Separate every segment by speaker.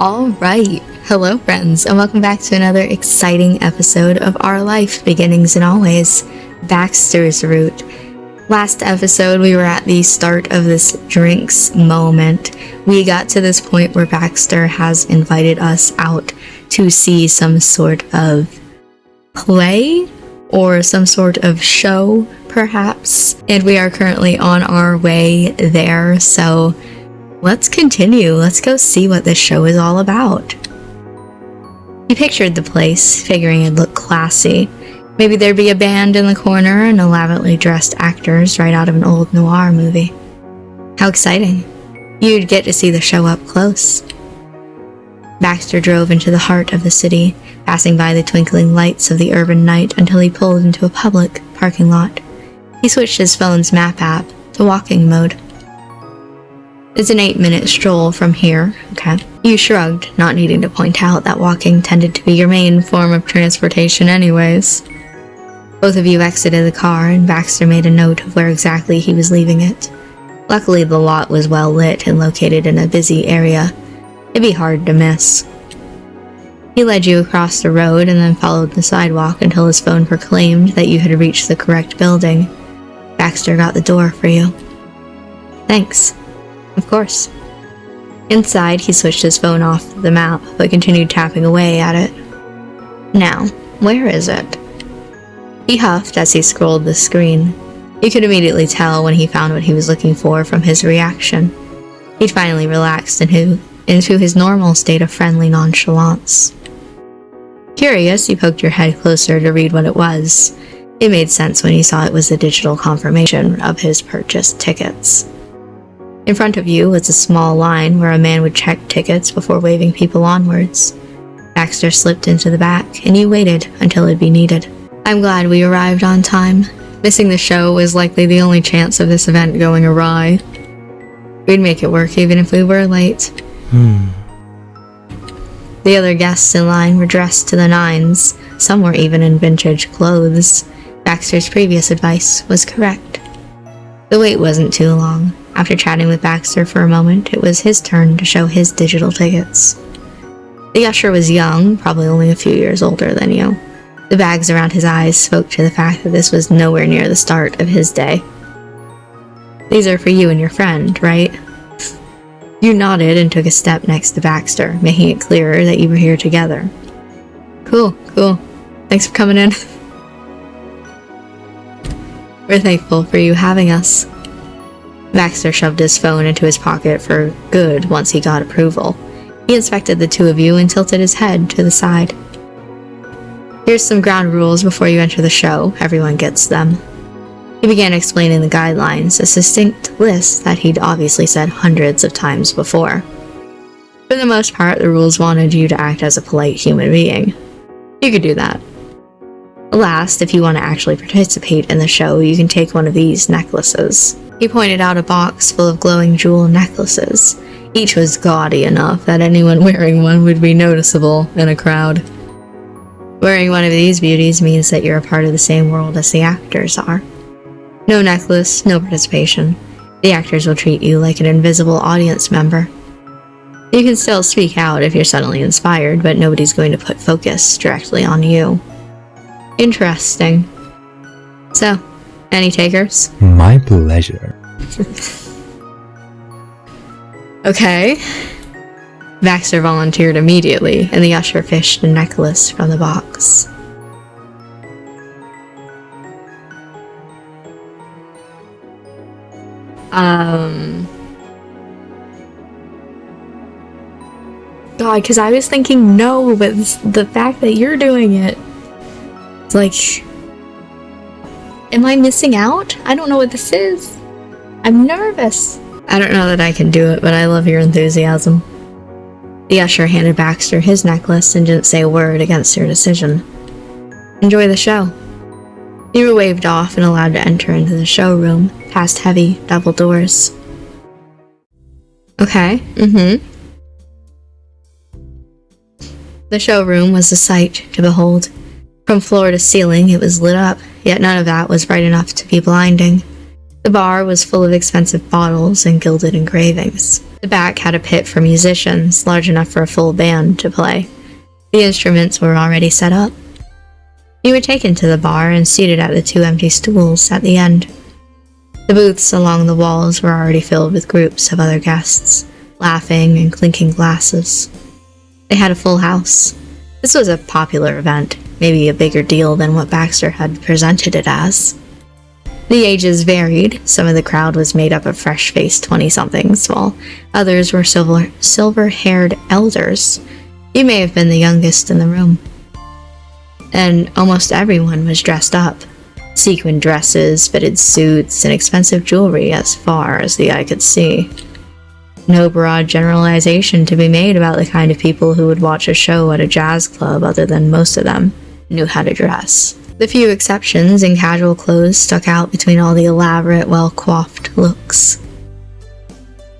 Speaker 1: Alright, hello friends, and welcome back to another exciting episode of Our Life, Beginnings and Always, Baxter's Route. Last episode, we were at the start of this drinks moment. We got to this point where Baxter has invited us out to see some sort of play, or some sort of show, perhaps, and we are currently on our way there, so let's continue. Let's go see what this show is all about. He pictured the place, figuring it'd look classy. Maybe there'd be a band in the corner and elaborately dressed actors right out of an old noir movie. How exciting. You'd get to see the show up close. Baxter drove into the heart of the city, passing by the twinkling lights of the urban night until he pulled into a public parking lot. He switched his phone's map app to walking mode. It's an 8-minute stroll from here, okay? You shrugged, not needing to point out that walking tended to be your main form of transportation anyways. Both of you exited the car, and Baxter made a note of where exactly he was leaving it. Luckily, the lot was well lit and located in a busy area. It'd be hard to miss. He led you across the road and then followed the sidewalk until his phone proclaimed that you had reached the correct building. Baxter got the door for you. Thanks. Of course. Inside, he switched his phone off the map, but continued tapping away at it. Now, where is it? He huffed as he scrolled the screen. You could immediately tell when he found what he was looking for from his reaction. He'd finally relaxed into his normal state of friendly nonchalance. Curious, you poked your head closer to read what it was. It made sense when he saw it was a digital confirmation of his purchased tickets. In front of you was a small line where a man would check tickets before waving people onwards. Baxter slipped into the back, and you waited until it'd be needed. I'm glad we arrived on time. Missing the show was likely the only chance of this event going awry. We'd make it work even if we were late. The other guests in line were dressed to the nines. Some were even in vintage clothes. Baxter's previous advice was correct. The wait wasn't too long. After chatting with Baxter for a moment, it was his turn to show his digital tickets. The usher was young, probably only a few years older than you. The bags around his eyes spoke to the fact that this was nowhere near the start of his day. These are for you and your friend, right? You nodded and took a step next to Baxter, making it clearer that you were here together. Cool. Thanks for coming in. We're thankful for you having us. Baxter shoved his phone into his pocket for good once he got approval. He inspected the two of you and tilted his head to the side. Here's some ground rules before you enter the show. Everyone gets them. He began explaining the guidelines, a succinct list that he'd obviously said hundreds of times before. For the most part, the rules wanted you to act as a polite human being. You could do that. Last, if you want to actually participate in the show, you can take one of these necklaces. He pointed out a box full of glowing jewel necklaces. Each was gaudy enough that anyone wearing one would be noticeable in a crowd. Wearing one of these beauties means that you're a part of the same world as the actors are. No necklace, no participation. The actors will treat you like an invisible audience member. You can still speak out if you're suddenly inspired, but nobody's going to put focus directly on you. Interesting. So, any takers?
Speaker 2: My pleasure.
Speaker 1: Okay. Baxter volunteered immediately, and the usher fished a necklace from the box. God, because I was thinking no, but the fact that you're doing it, it's like, am I missing out? I don't know what this is. I'm nervous. I don't know that I can do it, but I love your enthusiasm. The usher handed Baxter his necklace and didn't say a word against your decision. Enjoy the show. You were waved off and allowed to enter into the showroom, past heavy double doors. Okay, The showroom was a sight to behold. From floor to ceiling, it was lit up, yet none of that was bright enough to be blinding. The bar was full of expensive bottles and gilded engravings. The back had a pit for musicians, large enough for a full band to play. The instruments were already set up. You were taken to the bar and seated at the 2 empty stools at the end. The booths along the walls were already filled with groups of other guests, laughing and clinking glasses. They had a full house. This was a popular event, maybe a bigger deal than what Baxter had presented it as. The ages varied. Some of the crowd was made up of fresh-faced 20-somethings, while others were silver-haired elders. You may have been the youngest in the room. And almost everyone was dressed up. Sequin dresses, fitted suits, and expensive jewelry as far as the eye could see. No broad generalization to be made about the kind of people who would watch a show at a jazz club, other than most of them knew how to dress. The few exceptions in casual clothes stuck out between all the elaborate, well-coiffed looks.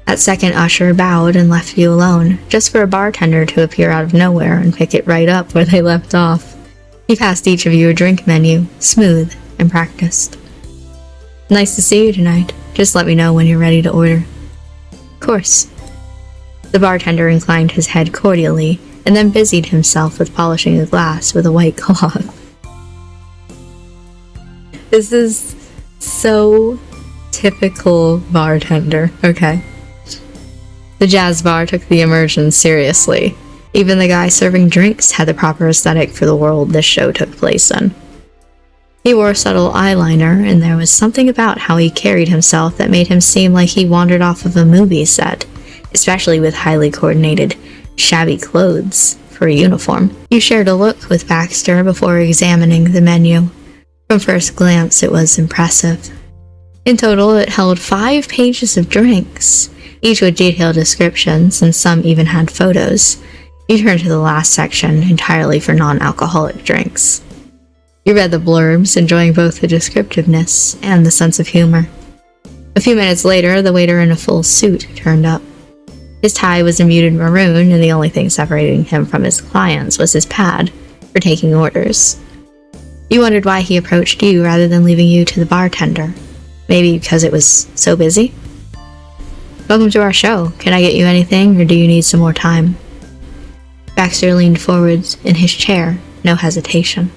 Speaker 1: That second usher bowed and left you alone, just for a bartender to appear out of nowhere and pick it right up where they left off. He passed each of you a drink menu, smooth and practiced. "Nice to see you tonight. Just let me know when you're ready to order." "Of course." The bartender inclined his head cordially, and then busied himself with polishing a glass with a white cloth. This is so typical bartender, okay? The jazz bar took the immersion seriously. Even the guy serving drinks had the proper aesthetic for the world this show took place in. He wore subtle eyeliner, and there was something about how he carried himself that made him seem like he wandered off of a movie set, especially with highly coordinated, shabby clothes for a uniform. You shared a look with Baxter before examining the menu. From first glance, it was impressive. In total, it held 5 pages of drinks, each with detailed descriptions, and some even had photos. You turned to the last section, entirely for non-alcoholic drinks. You read the blurbs, enjoying both the descriptiveness and the sense of humor. A few minutes later, the waiter in a full suit turned up. His tie was a muted maroon, and the only thing separating him from his clients was his pad for taking orders. You wondered why he approached you rather than leaving you to the bartender. Maybe because it was so busy? "Welcome to our show. Can I get you anything, or do you need some more time?" Baxter leaned forward in his chair, no hesitation.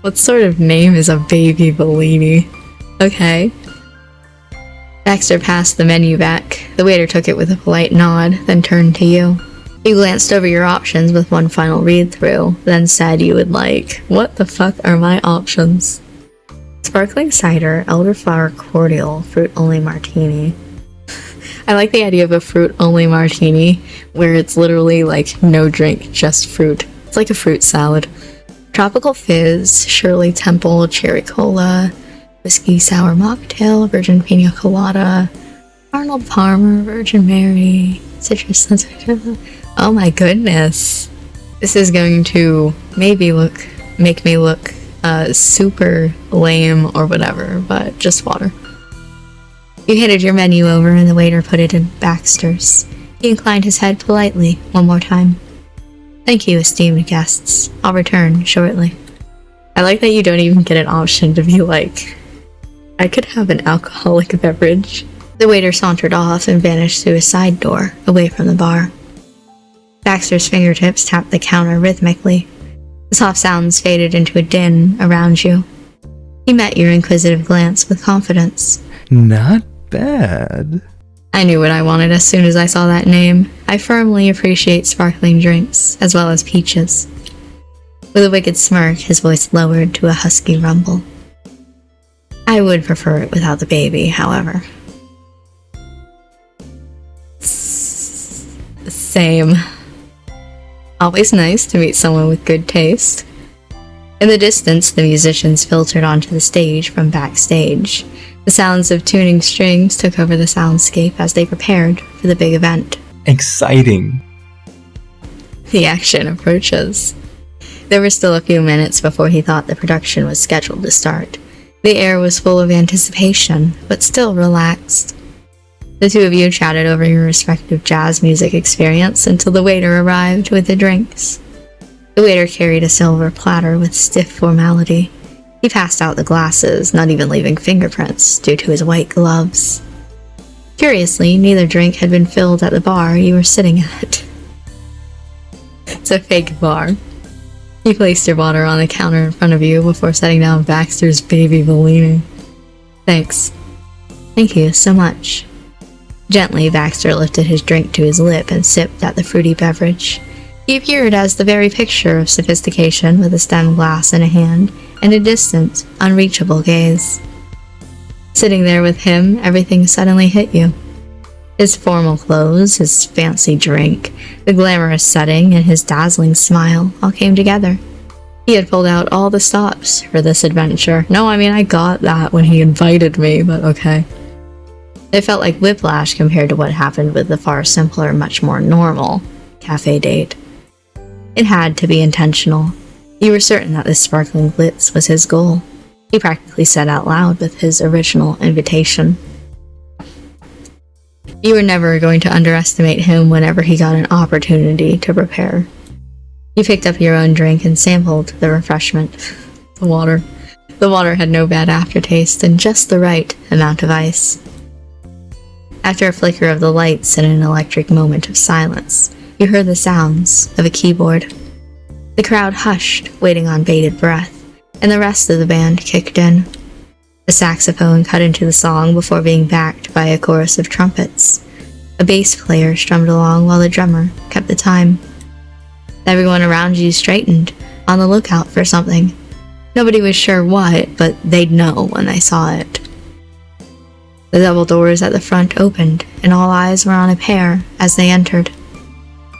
Speaker 1: What sort of name is a baby Bellini? Okay. Baxter passed the menu back. The waiter took it with a polite nod, then turned to you. You glanced over your options with one final read-through, then said you would like, "What the fuck are my options?" "Sparkling cider, elderflower cordial, fruit-only martini." I like the idea of a fruit-only martini, where it's literally like no drink, just fruit. It's like a fruit salad. "Tropical fizz, Shirley Temple, cherry cola, whiskey sour mocktail, virgin pina colada, Arnold Palmer, Virgin Mary, citrus." Oh my goodness. This is going to maybe make me look super lame or whatever, but just water. You handed your menu over and the waiter put it in Baxter's. He inclined his head politely one more time. "Thank you, esteemed guests. I'll return shortly." I like that you don't even get an option to be like, "I could have an alcoholic beverage." The waiter sauntered off and vanished through a side door, away from the bar. Baxter's fingertips tapped the counter rhythmically. The soft sounds faded into a din around you. He met your inquisitive glance with confidence.
Speaker 2: "Not bad."
Speaker 1: I knew what I wanted as soon as I saw that name. I firmly appreciate sparkling drinks, as well as peaches. With a wicked smirk, his voice lowered to a husky rumble. I would prefer it without the baby, however. Same. Always nice to meet someone with good taste. In the distance, the musicians filtered onto the stage from backstage. The sounds of tuning strings took over the soundscape as they prepared for the big event.
Speaker 2: Exciting.
Speaker 1: The action approaches. There were still a few minutes before he thought the production was scheduled to start. The air was full of anticipation, but still relaxed. The two of you chatted over your respective jazz music experience until the waiter arrived with the drinks. The waiter carried a silver platter with stiff formality. He passed out the glasses, not even leaving fingerprints due to his white gloves. Curiously, neither drink had been filled at the bar you were sitting at. It's a fake bar. You placed your water on the counter in front of you before setting down Baxter's baby Bellini. Thanks. Thank you so much. Gently, Baxter lifted his drink to his lip and sipped at the fruity beverage. He appeared as the very picture of sophistication, with a stemmed glass in a hand and a distant, unreachable gaze. Sitting there with him, everything suddenly hit you. His formal clothes, his fancy drink, the glamorous setting, and his dazzling smile all came together. He had pulled out all the stops for this adventure. No, I mean, I got that when he invited me, but okay. It felt like whiplash compared to what happened with the far simpler, much more normal cafe date. It had to be intentional. You were certain that this sparkling glitz was his goal. He practically said out loud with his original invitation. You were never going to underestimate him whenever he got an opportunity to prepare. You picked up your own drink and sampled the refreshment. The water. The water had no bad aftertaste and just the right amount of ice. After a flicker of the lights and an electric moment of silence, you heard the sounds of a keyboard. The crowd hushed, waiting on bated breath, and the rest of the band kicked in. A saxophone cut into the song before being backed by a chorus of trumpets. A bass player strummed along while the drummer kept the time. Everyone around you straightened, on the lookout for something. Nobody was sure what, but they'd know when they saw it. The double doors at the front opened, and all eyes were on a pair as they entered.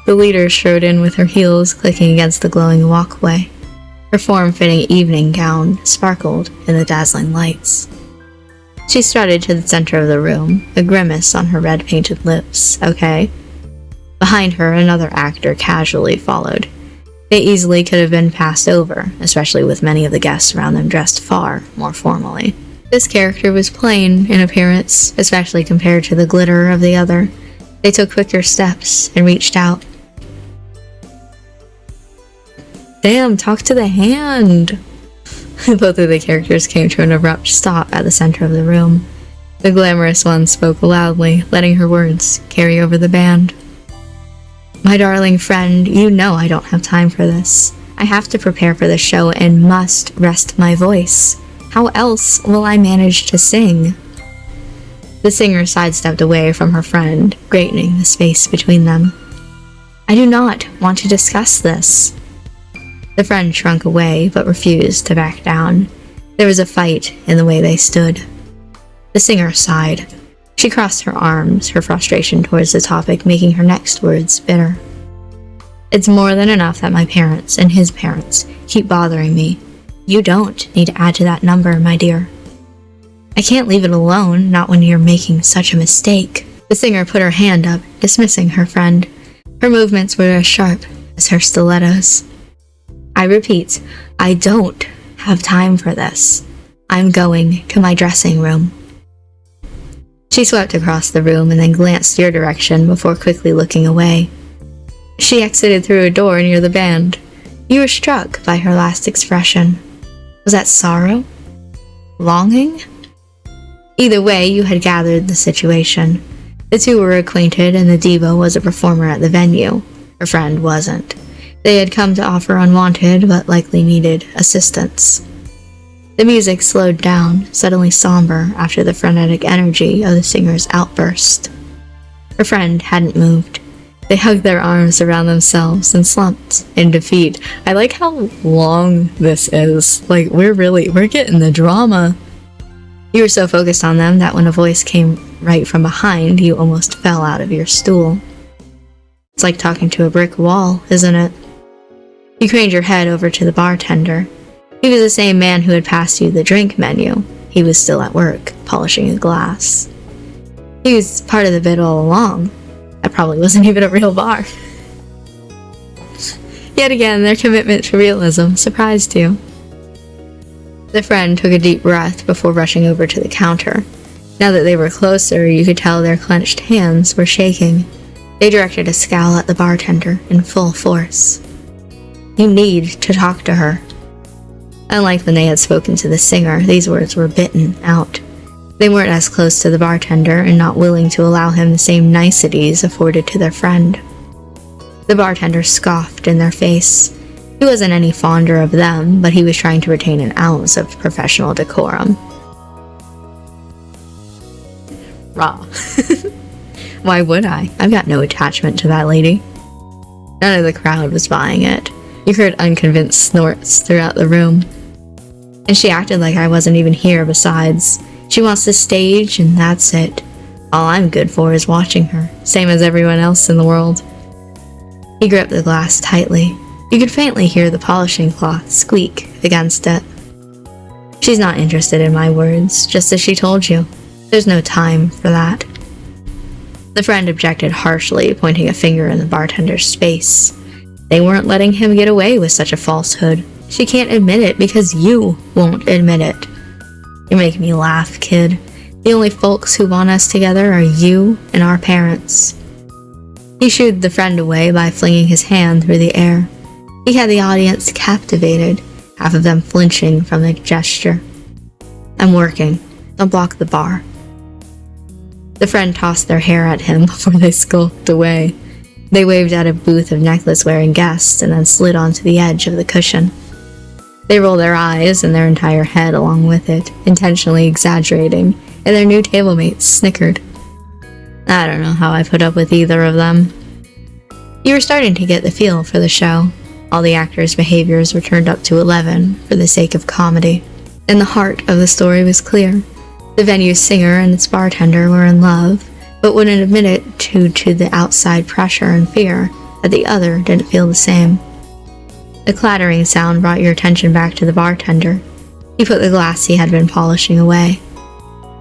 Speaker 1: The leader strode in with her heels clicking against the glowing walkway. Her form-fitting evening gown sparkled in the dazzling lights. She strutted to the center of the room, a grimace on her red-painted lips. Okay. Behind her, another actor casually followed. They easily could have been passed over, especially with many of the guests around them dressed far more formally. This character was plain in appearance, especially compared to the glitter of the other. They took quicker steps and reached out. Damn, talk to the hand! Both of the characters came to an abrupt stop at the center of the room. The glamorous one spoke loudly, letting her words carry over the band. My darling friend, you know I don't have time for this. I have to prepare for the show and must rest my voice. How else will I manage to sing? The singer sidestepped away from her friend, straightening the space between them. I do not want to discuss this. The friend shrunk away, but refused to back down. There was a fight in the way they stood. The singer sighed. She crossed her arms, her frustration towards the topic making her next words bitter. It's more than enough that my parents and his parents keep bothering me. You don't need to add to that number, my dear. I can't leave it alone, not when you're making such a mistake. The singer put her hand up, dismissing her friend. Her movements were as sharp as her stilettos. I repeat, I don't have time for this. I'm going to my dressing room. She swept across the room and then glanced your direction before quickly looking away. She exited through a door near the band. You were struck by her last expression. Was that sorrow? Longing? Either way, you had gathered the situation. The two were acquainted and the diva was a performer at the venue. Her friend wasn't. They had come to offer unwanted, but likely needed assistance. The music slowed down, suddenly somber after the frenetic energy of the singer's outburst. Her friend hadn't moved. They hugged their arms around themselves and slumped in defeat. I like how long this is. Like, we're getting the drama. You were so focused on them that when a voice came right from behind, you almost fell out of your stool. It's like talking to a brick wall, isn't it? You craned your head over to the bartender. He was the same man who had passed you the drink menu. He was still at work, polishing a glass. He was part of the bit all along. That probably wasn't even a real bar. Yet again, their commitment to realism surprised you. The friend took a deep breath before rushing over to the counter. Now that they were closer, you could tell their clenched hands were shaking. They directed a scowl at the bartender in full force. You need to talk to her. Unlike when they had spoken to the singer, these words were bitten out. They weren't as close to the bartender and not willing to allow him the same niceties afforded to their friend. The bartender scoffed in their face. He wasn't any fonder of them, but he was trying to retain an ounce of professional decorum. Raw. Why would I? I've got no attachment to that lady. None of the crowd was buying it. You heard unconvinced snorts throughout the room. And she acted like I wasn't even here besides. She wants the stage, and that's it. All I'm good for is watching her, same as everyone else in the world. He gripped the glass tightly. You could faintly hear the polishing cloth squeak against it. She's not interested in my words, just as she told you. There's no time for that. The friend objected harshly, pointing a finger in the bartender's face. They weren't letting him get away with such a falsehood. She can't admit it because you won't admit it. You make me laugh, kid. The only folks who want us together are you and our parents. He shooed the friend away by flinging his hand through the air. He had the audience captivated, half of them flinching from the gesture. I'm working. Don't block the bar. The friend tossed their hair at him before they skulked away. They waved at a booth of necklace-wearing guests and then slid onto the edge of the cushion. They rolled their eyes and their entire head along with it, intentionally exaggerating, and their new table mates snickered. I don't know how I put up with either of them. You were starting to get the feel for the show. All the actors' behaviors were turned up to 11 for the sake of comedy. And the heart of the story was clear. The venue's singer and its bartender were in love, but wouldn't admit it due to the outside pressure and fear that the other didn't feel the same. A clattering sound brought your attention back to the bartender. He put the glass he had been polishing away.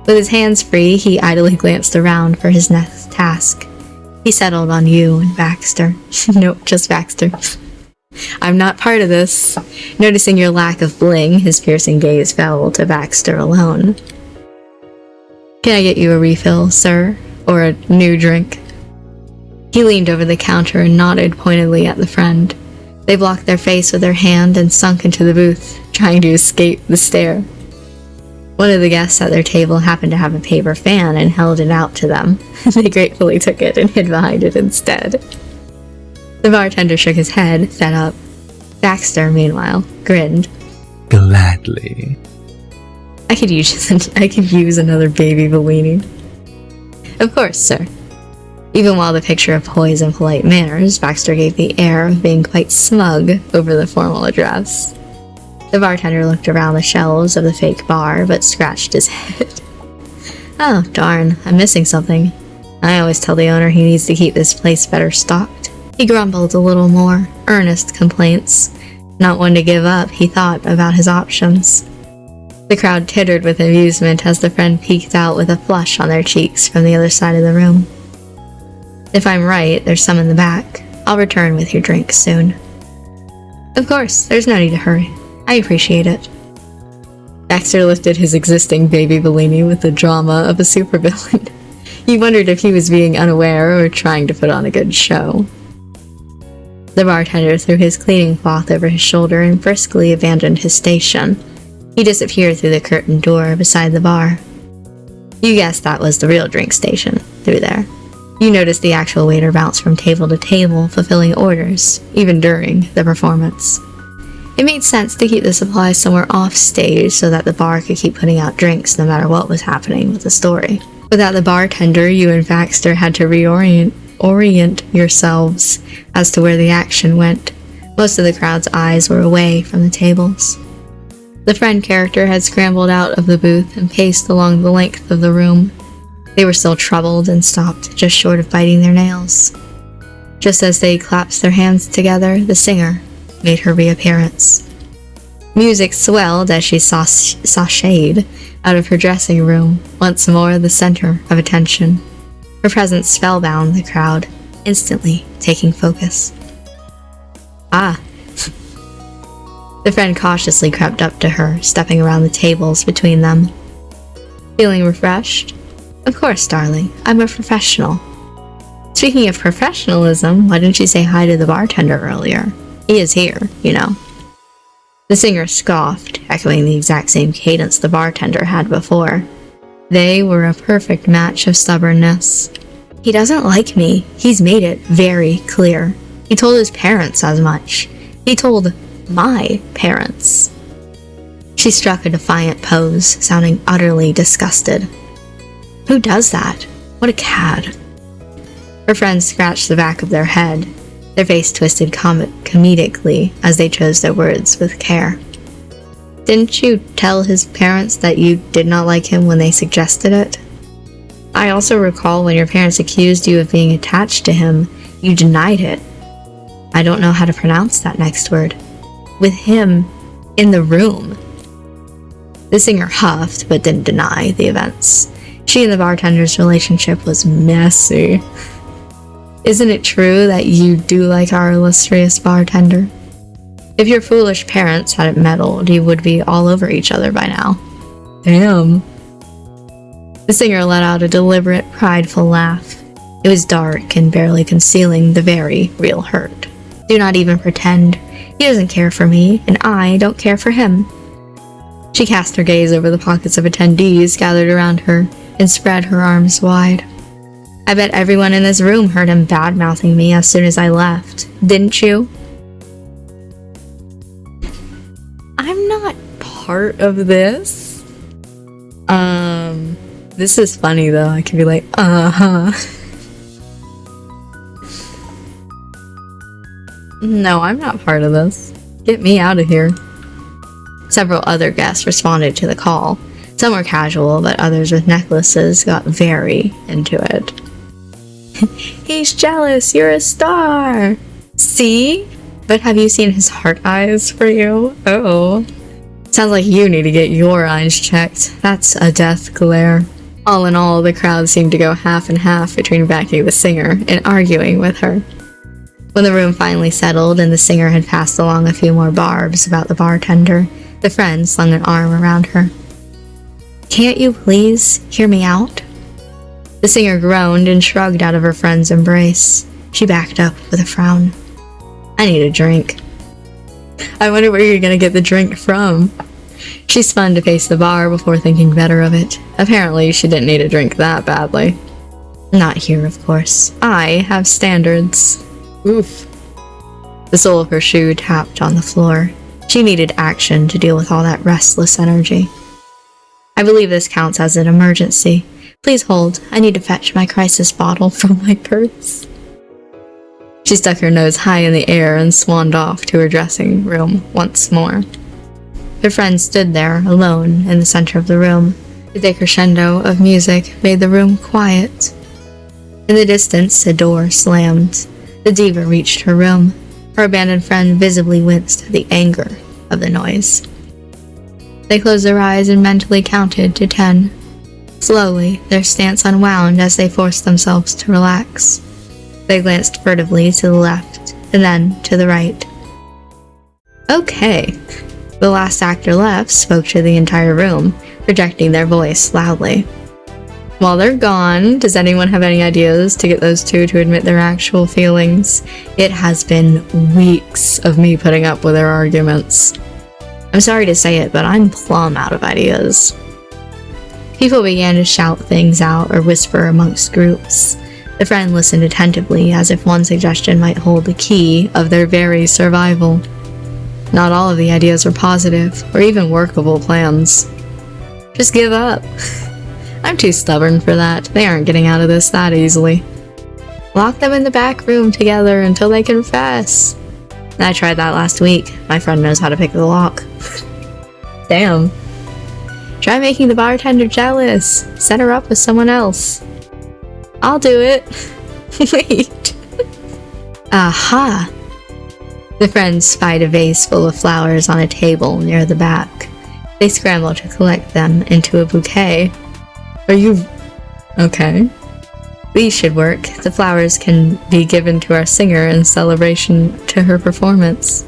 Speaker 1: With his hands free, he idly glanced around for his next task. He settled on you and Baxter. Nope, just Baxter. I'm not part of this. Noticing your lack of bling, his piercing gaze fell to Baxter alone. Can I get you a refill, sir? Or a new drink? He leaned over the counter and nodded pointedly at the friend. They blocked their face with their hand and sunk into the booth, trying to escape the stare. One of the guests at their table happened to have a paper fan and held it out to them. They gratefully took it and hid behind it instead. The bartender shook his head, fed up. Baxter, meanwhile, grinned.
Speaker 2: Gladly.
Speaker 1: I could use another baby Bellini. Of course, sir. Even while the picture of poise and polite manners, Baxter gave the air of being quite smug over the formal address. The bartender looked around the shelves of the fake bar, but scratched his head. Oh, darn, I'm missing something. I always tell the owner he needs to keep this place better stocked. He grumbled a little more, earnest complaints. Not one to give up, he thought about his options. The crowd tittered with amusement as the friend peeked out with a flush on their cheeks from the other side of the room. If I'm right, there's some in the back. I'll return with your drink soon. Of course, there's no need to hurry. I appreciate it. Baxter lifted his existing baby Bellini with the drama of a supervillain. He wondered if he was being unaware or trying to put on a good show. The bartender threw his cleaning cloth over his shoulder and briskly abandoned his station. He disappeared through the curtained door beside the bar. You guessed that was the real drink station, through there. You noticed the actual waiter bounce from table to table, fulfilling orders, even during the performance. It made sense to keep the supplies somewhere off stage so that the bar could keep putting out drinks no matter what was happening with the story. Without the bartender, you and Baxter had to orient yourselves as to where the action went. Most of the crowd's eyes were away from the tables. The friend character had scrambled out of the booth and paced along the length of the room. They were still troubled and stopped just short of biting their nails. Just as they clasped their hands together, the singer made her reappearance. Music swelled as she sashayed out of her dressing room, once more the center of attention. Her presence spellbound the crowd, instantly taking focus. Ah. The friend cautiously crept up to her, stepping around the tables between them. Feeling refreshed? Of course, darling. I'm a professional. Speaking of professionalism, why didn't you say hi to the bartender earlier? He is here, you know. The singer scoffed, echoing the exact same cadence the bartender had before. They were a perfect match of stubbornness. He doesn't like me. He's made it very clear. He told his parents as much. He told my parents. She struck a defiant pose, sounding utterly disgusted. Who does that? What a cad. Her friends scratched the back of their head. Their face twisted comedically as they chose their words with care. Didn't you tell his parents that you did not like him when they suggested it? I also recall when your parents accused you of being attached to him, you denied it. I don't know how to pronounce that next word. With him in the room. The singer huffed but didn't deny the events. She and the bartender's relationship was messy. Isn't it true that you do like our illustrious bartender? If your foolish parents hadn't meddled, you would be all over each other by now. Damn. The singer let out a deliberate, prideful laugh. It was dark and barely concealing the very real hurt. Do not even pretend. He doesn't care for me, and I don't care for him. She cast her gaze over the pockets of attendees gathered around her and spread her arms wide. I bet everyone in this room heard him bad-mouthing me as soon as I left. Didn't you? I'm not part of this. This is funny though. I could be like, No, I'm not part of this. Get me out of here. Several other guests responded to the call. Some were casual, but others with necklaces got very into it. He's jealous, you're a star! See? But have you seen his heart eyes for you? Oh. Sounds like you need to get your eyes checked. That's a death glare. All in all, the crowd seemed to go half and half between backing the singer and arguing with her. When the room finally settled and the singer had passed along a few more barbs about the bartender, the friend slung an arm around her. Can't you please hear me out? The singer groaned and shrugged out of her friend's embrace. She backed up with a frown. I need a drink. I wonder where you're gonna get the drink from. She spun to face the bar before thinking better of it. Apparently, she didn't need a drink that badly. Not here, of course. I have standards. Oof. The sole of her shoe tapped on the floor. She needed action to deal with all that restless energy. I believe this counts as an emergency. Please hold. I need to fetch my crisis bottle from my purse. She stuck her nose high in the air and swanned off to her dressing room once more. Her friend stood there, alone, in the center of the room. The decrescendo of music made the room quiet. In the distance, a door slammed. The diva reached her room. Her abandoned friend visibly winced at the anger of the noise. They closed their eyes and mentally counted to 10. Slowly, their stance unwound as they forced themselves to relax. They glanced furtively to the left, and then to the right. Okay. The last actor left spoke to the entire room, projecting their voice loudly. While they're gone, does anyone have any ideas to get those two to admit their actual feelings? It has been weeks of me putting up with their arguments. I'm sorry to say it, but I'm plumb out of ideas. People began to shout things out or whisper amongst groups. The friend listened attentively, as if one suggestion might hold the key of their very survival. Not all of the ideas were positive, or even workable plans. Just give up. I'm too stubborn for that. They aren't getting out of this that easily. Lock them in the back room together until they confess. I tried that last week. My friend knows how to pick the lock. Damn. Try making the bartender jealous. Set her up with someone else. I'll do it. Wait. Aha! The friends spied a vase full of flowers on a table near the back. They scrambled to collect them into a bouquet. Are you... okay. These should work. The flowers can be given to our singer in celebration to her performance.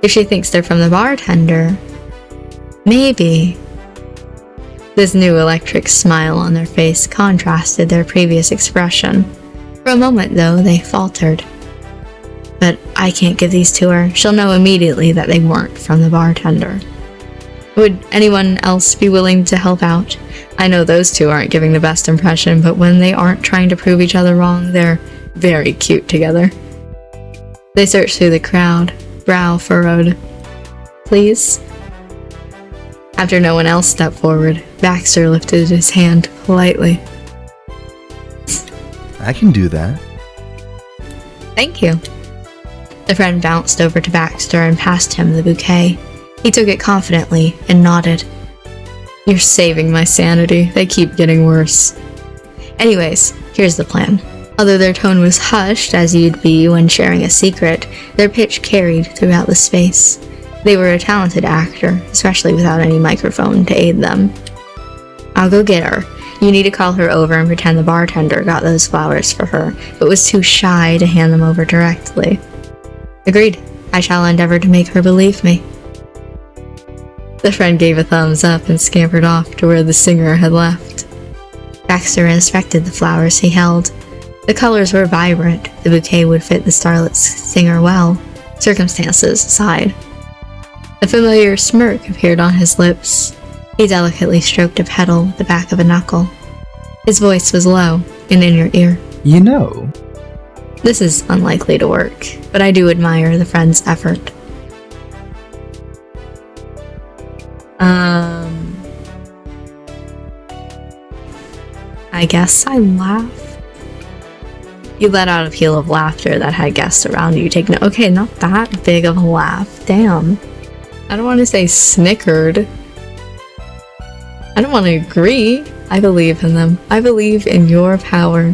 Speaker 1: If she thinks they're from the bartender... maybe... This new electric smile on their face contrasted their previous expression. For a moment, though, they faltered. But I can't give these to her. She'll know immediately that they weren't from the bartender. Would anyone else be willing to help out? I know those two aren't giving the best impression, but when they aren't trying to prove each other wrong, they're very cute together. They searched through the crowd, brow furrowed. Please? After no one else stepped forward, Baxter lifted his hand politely.
Speaker 2: I can do that.
Speaker 1: Thank you. The friend bounced over to Baxter and passed him the bouquet. He took it confidently and nodded. You're saving my sanity. They keep getting worse. Anyways, here's the plan. Although their tone was hushed, as you'd be when sharing a secret, their pitch carried throughout the space. They were a talented actor, especially without any microphone to aid them. I'll go get her. You need to call her over and pretend the bartender got those flowers for her, but was too shy to hand them over directly. Agreed. I shall endeavor to make her believe me. The friend gave a thumbs up and scampered off to where the singer had left. Baxter inspected the flowers he held. The colors were vibrant. The bouquet would fit the starlet's singer well, circumstances aside. A familiar smirk appeared on his lips. He delicately stroked a petal with the back of a knuckle. His voice was low and in your ear.
Speaker 2: You know.
Speaker 1: This is unlikely to work, but I do admire the friend's effort. I guess I laugh. You let out a peal of laughter that had guests around you take note. Okay, not that big of a laugh. Damn. I don't want to say snickered. I don't want to agree. I believe in them. I believe in your power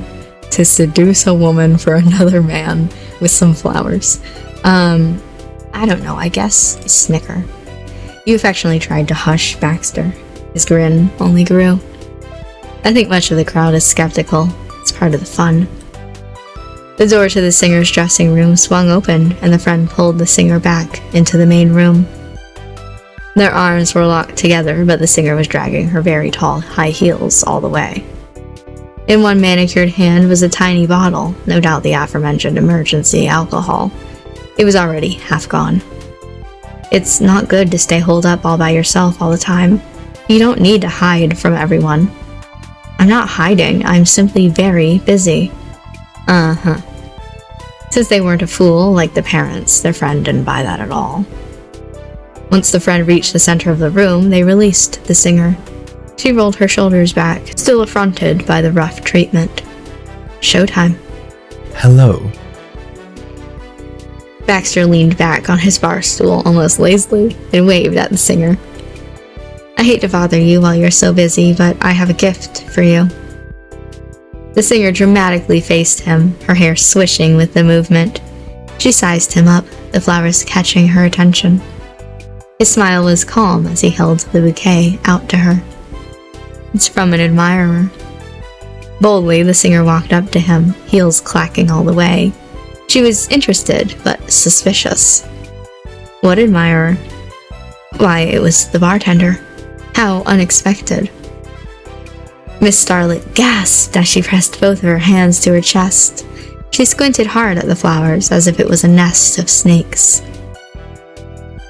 Speaker 1: to seduce a woman for another man with some flowers. I don't know, I guess snicker. You affectionately tried to hush Baxter. His grin only grew. I think much of the crowd is skeptical. It's part of the fun. The door to the singer's dressing room swung open, and the friend pulled the singer back into the main room. Their arms were locked together, but the singer was dragging her very tall high heels all the way. In one manicured hand was a tiny bottle, no doubt the aforementioned emergency alcohol. It was already half gone. It's not good to stay holed up all by yourself all the time. You don't need to hide from everyone. I'm not hiding, I'm simply very busy. Since they weren't a fool like the parents, their friend didn't buy that at all. Once the friend reached the center of the room, they released the singer. She rolled her shoulders back, still affronted by the rough treatment. Showtime.
Speaker 2: Hello.
Speaker 1: Baxter leaned back on his bar stool almost lazily and waved at the singer. I hate to bother you while you're so busy, but I have a gift for you. The singer dramatically faced him, her hair swishing with the movement. She sized him up, the flowers catching her attention. His smile was calm as he held the bouquet out to her. It's from an admirer. Boldly, the singer walked up to him, heels clacking all the way. She was interested, but suspicious. What admirer? Why, it was the bartender. How unexpected. Miss Starlet gasped as she pressed both of her hands to her chest. She squinted hard at the flowers as if it was a nest of snakes.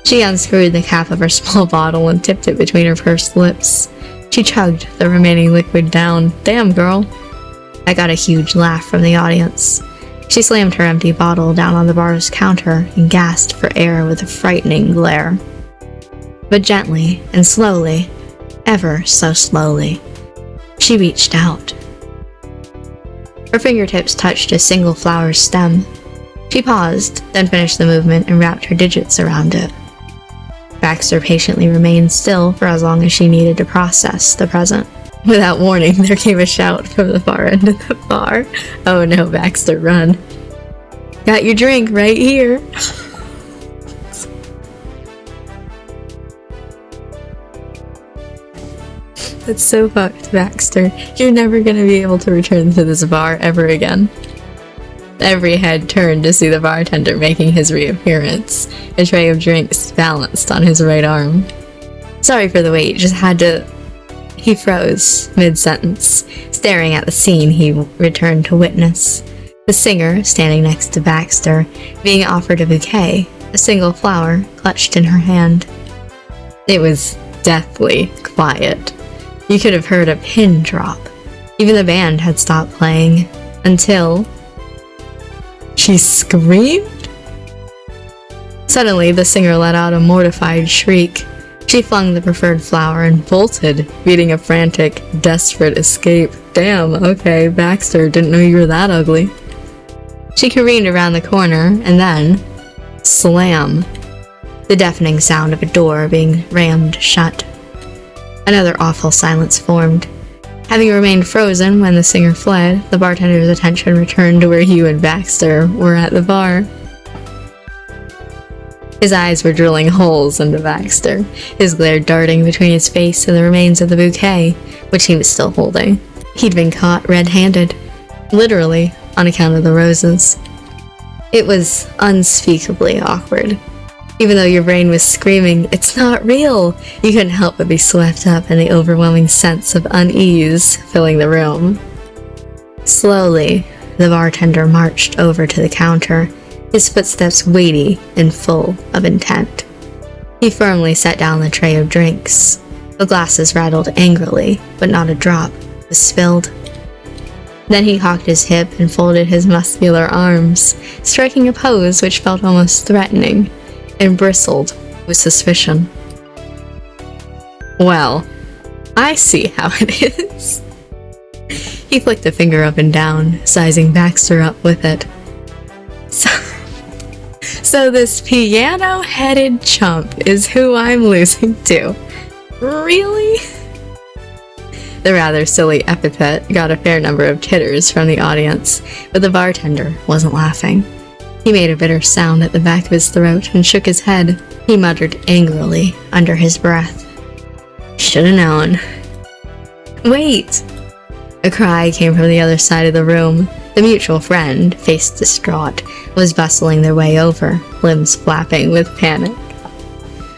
Speaker 1: She unscrewed the cap of her small bottle and tipped it between her pursed lips. She chugged the remaining liquid down. Damn, girl. I got a huge laugh from the audience. She slammed her empty bottle down on the bar's counter and gasped for air with a frightening glare. But gently and slowly, ever so slowly, she reached out. Her fingertips touched a single flower stem. She paused, then finished the movement and wrapped her digits around it. Baxter patiently remained still for as long as she needed to process the present. Without warning, there came a shout from the far end of the bar. Oh no, Baxter, run. Got your drink right here. That's so fucked, Baxter. You're never gonna be able to return to this bar ever again. Every head turned to see the bartender making his reappearance, a tray of drinks balanced on his right arm. Sorry for the wait, just had to... He froze, mid-sentence, staring at the scene he returned to witness. The singer, standing next to Baxter, being offered a bouquet, a single flower clutched in her hand. It was deathly quiet. You could have heard a pin drop. Even the band had stopped playing, until she screamed. Suddenly, the singer let out a mortified shriek. She flung the preferred flower and bolted, beating a frantic, desperate escape. Damn, okay, Baxter, didn't know you were that ugly. She careened around the corner, and then slam. The deafening sound of a door being rammed shut. Another awful silence formed. Having remained frozen when the singer fled, the bartender's attention returned to where you and Baxter were at the bar. His eyes were drilling holes into Baxter, his glare darting between his face and the remains of the bouquet, which he was still holding. He'd been caught red-handed, literally, on account of the roses. It was unspeakably awkward. Even though your brain was screaming, "It's not real!" you couldn't help but be swept up in the overwhelming sense of unease filling the room. Slowly, the bartender marched over to the counter, his footsteps weighty and full of intent. He firmly set down the tray of drinks. The glasses rattled angrily, but not a drop was spilled. Then he cocked his hip and folded his muscular arms, striking a pose which felt almost threatening, and bristled with suspicion. "Well, I see how it is." He flicked a finger up and down, sizing Baxter up with it. So this piano-headed chump is who I'm losing to. Really? The rather silly epithet got a fair number of titters from the audience, but the bartender wasn't laughing. He made a bitter sound at the back of his throat and shook his head. He muttered angrily under his breath. "Shoulda known." "Wait!" A cry came from the other side of the room. The mutual friend, face distraught, was bustling their way over, limbs flapping with panic.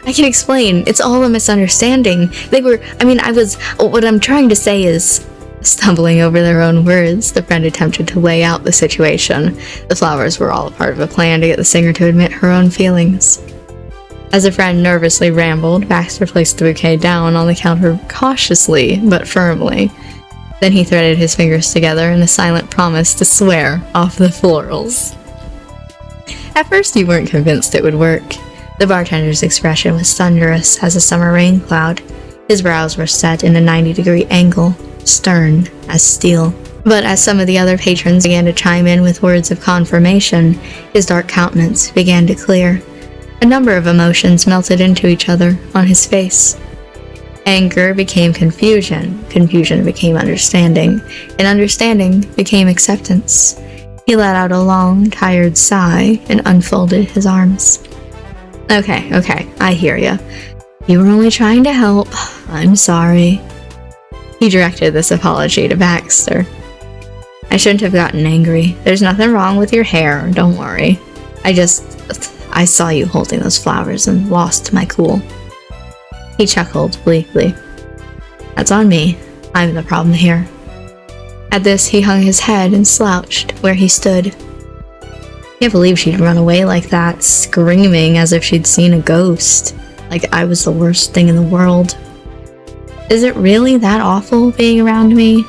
Speaker 1: "I can explain. It's all a misunderstanding. What I'm trying to say is..." Stumbling over their own words, the friend attempted to lay out the situation. The flowers were all a part of a plan to get the singer to admit her own feelings. As the friend nervously rambled, Baxter placed the bouquet down on the counter cautiously but firmly. Then he threaded his fingers together in a silent promise to swear off the florals. At first you weren't convinced it would work. The bartender's expression was thunderous as a summer rain cloud. His brows were set in a 90-degree angle, stern as steel. But as some of the other patrons began to chime in with words of confirmation, his dark countenance began to clear. A number of emotions melted into each other on his face. Anger became confusion, confusion became understanding, and understanding became acceptance. He let out a long, tired sigh and unfolded his arms. Okay, I hear ya. You were only trying to help. I'm sorry." He directed this apology to Baxter. "I shouldn't have gotten angry. There's nothing wrong with your hair, don't worry. I saw you holding those flowers and lost my cool." He chuckled bleakly. "That's on me. I'm the problem here." At this, he hung his head and slouched where he stood. Can't believe she'd run away like that, screaming as if she'd seen a ghost, like I was the worst thing in the world. Is it really that awful being around me?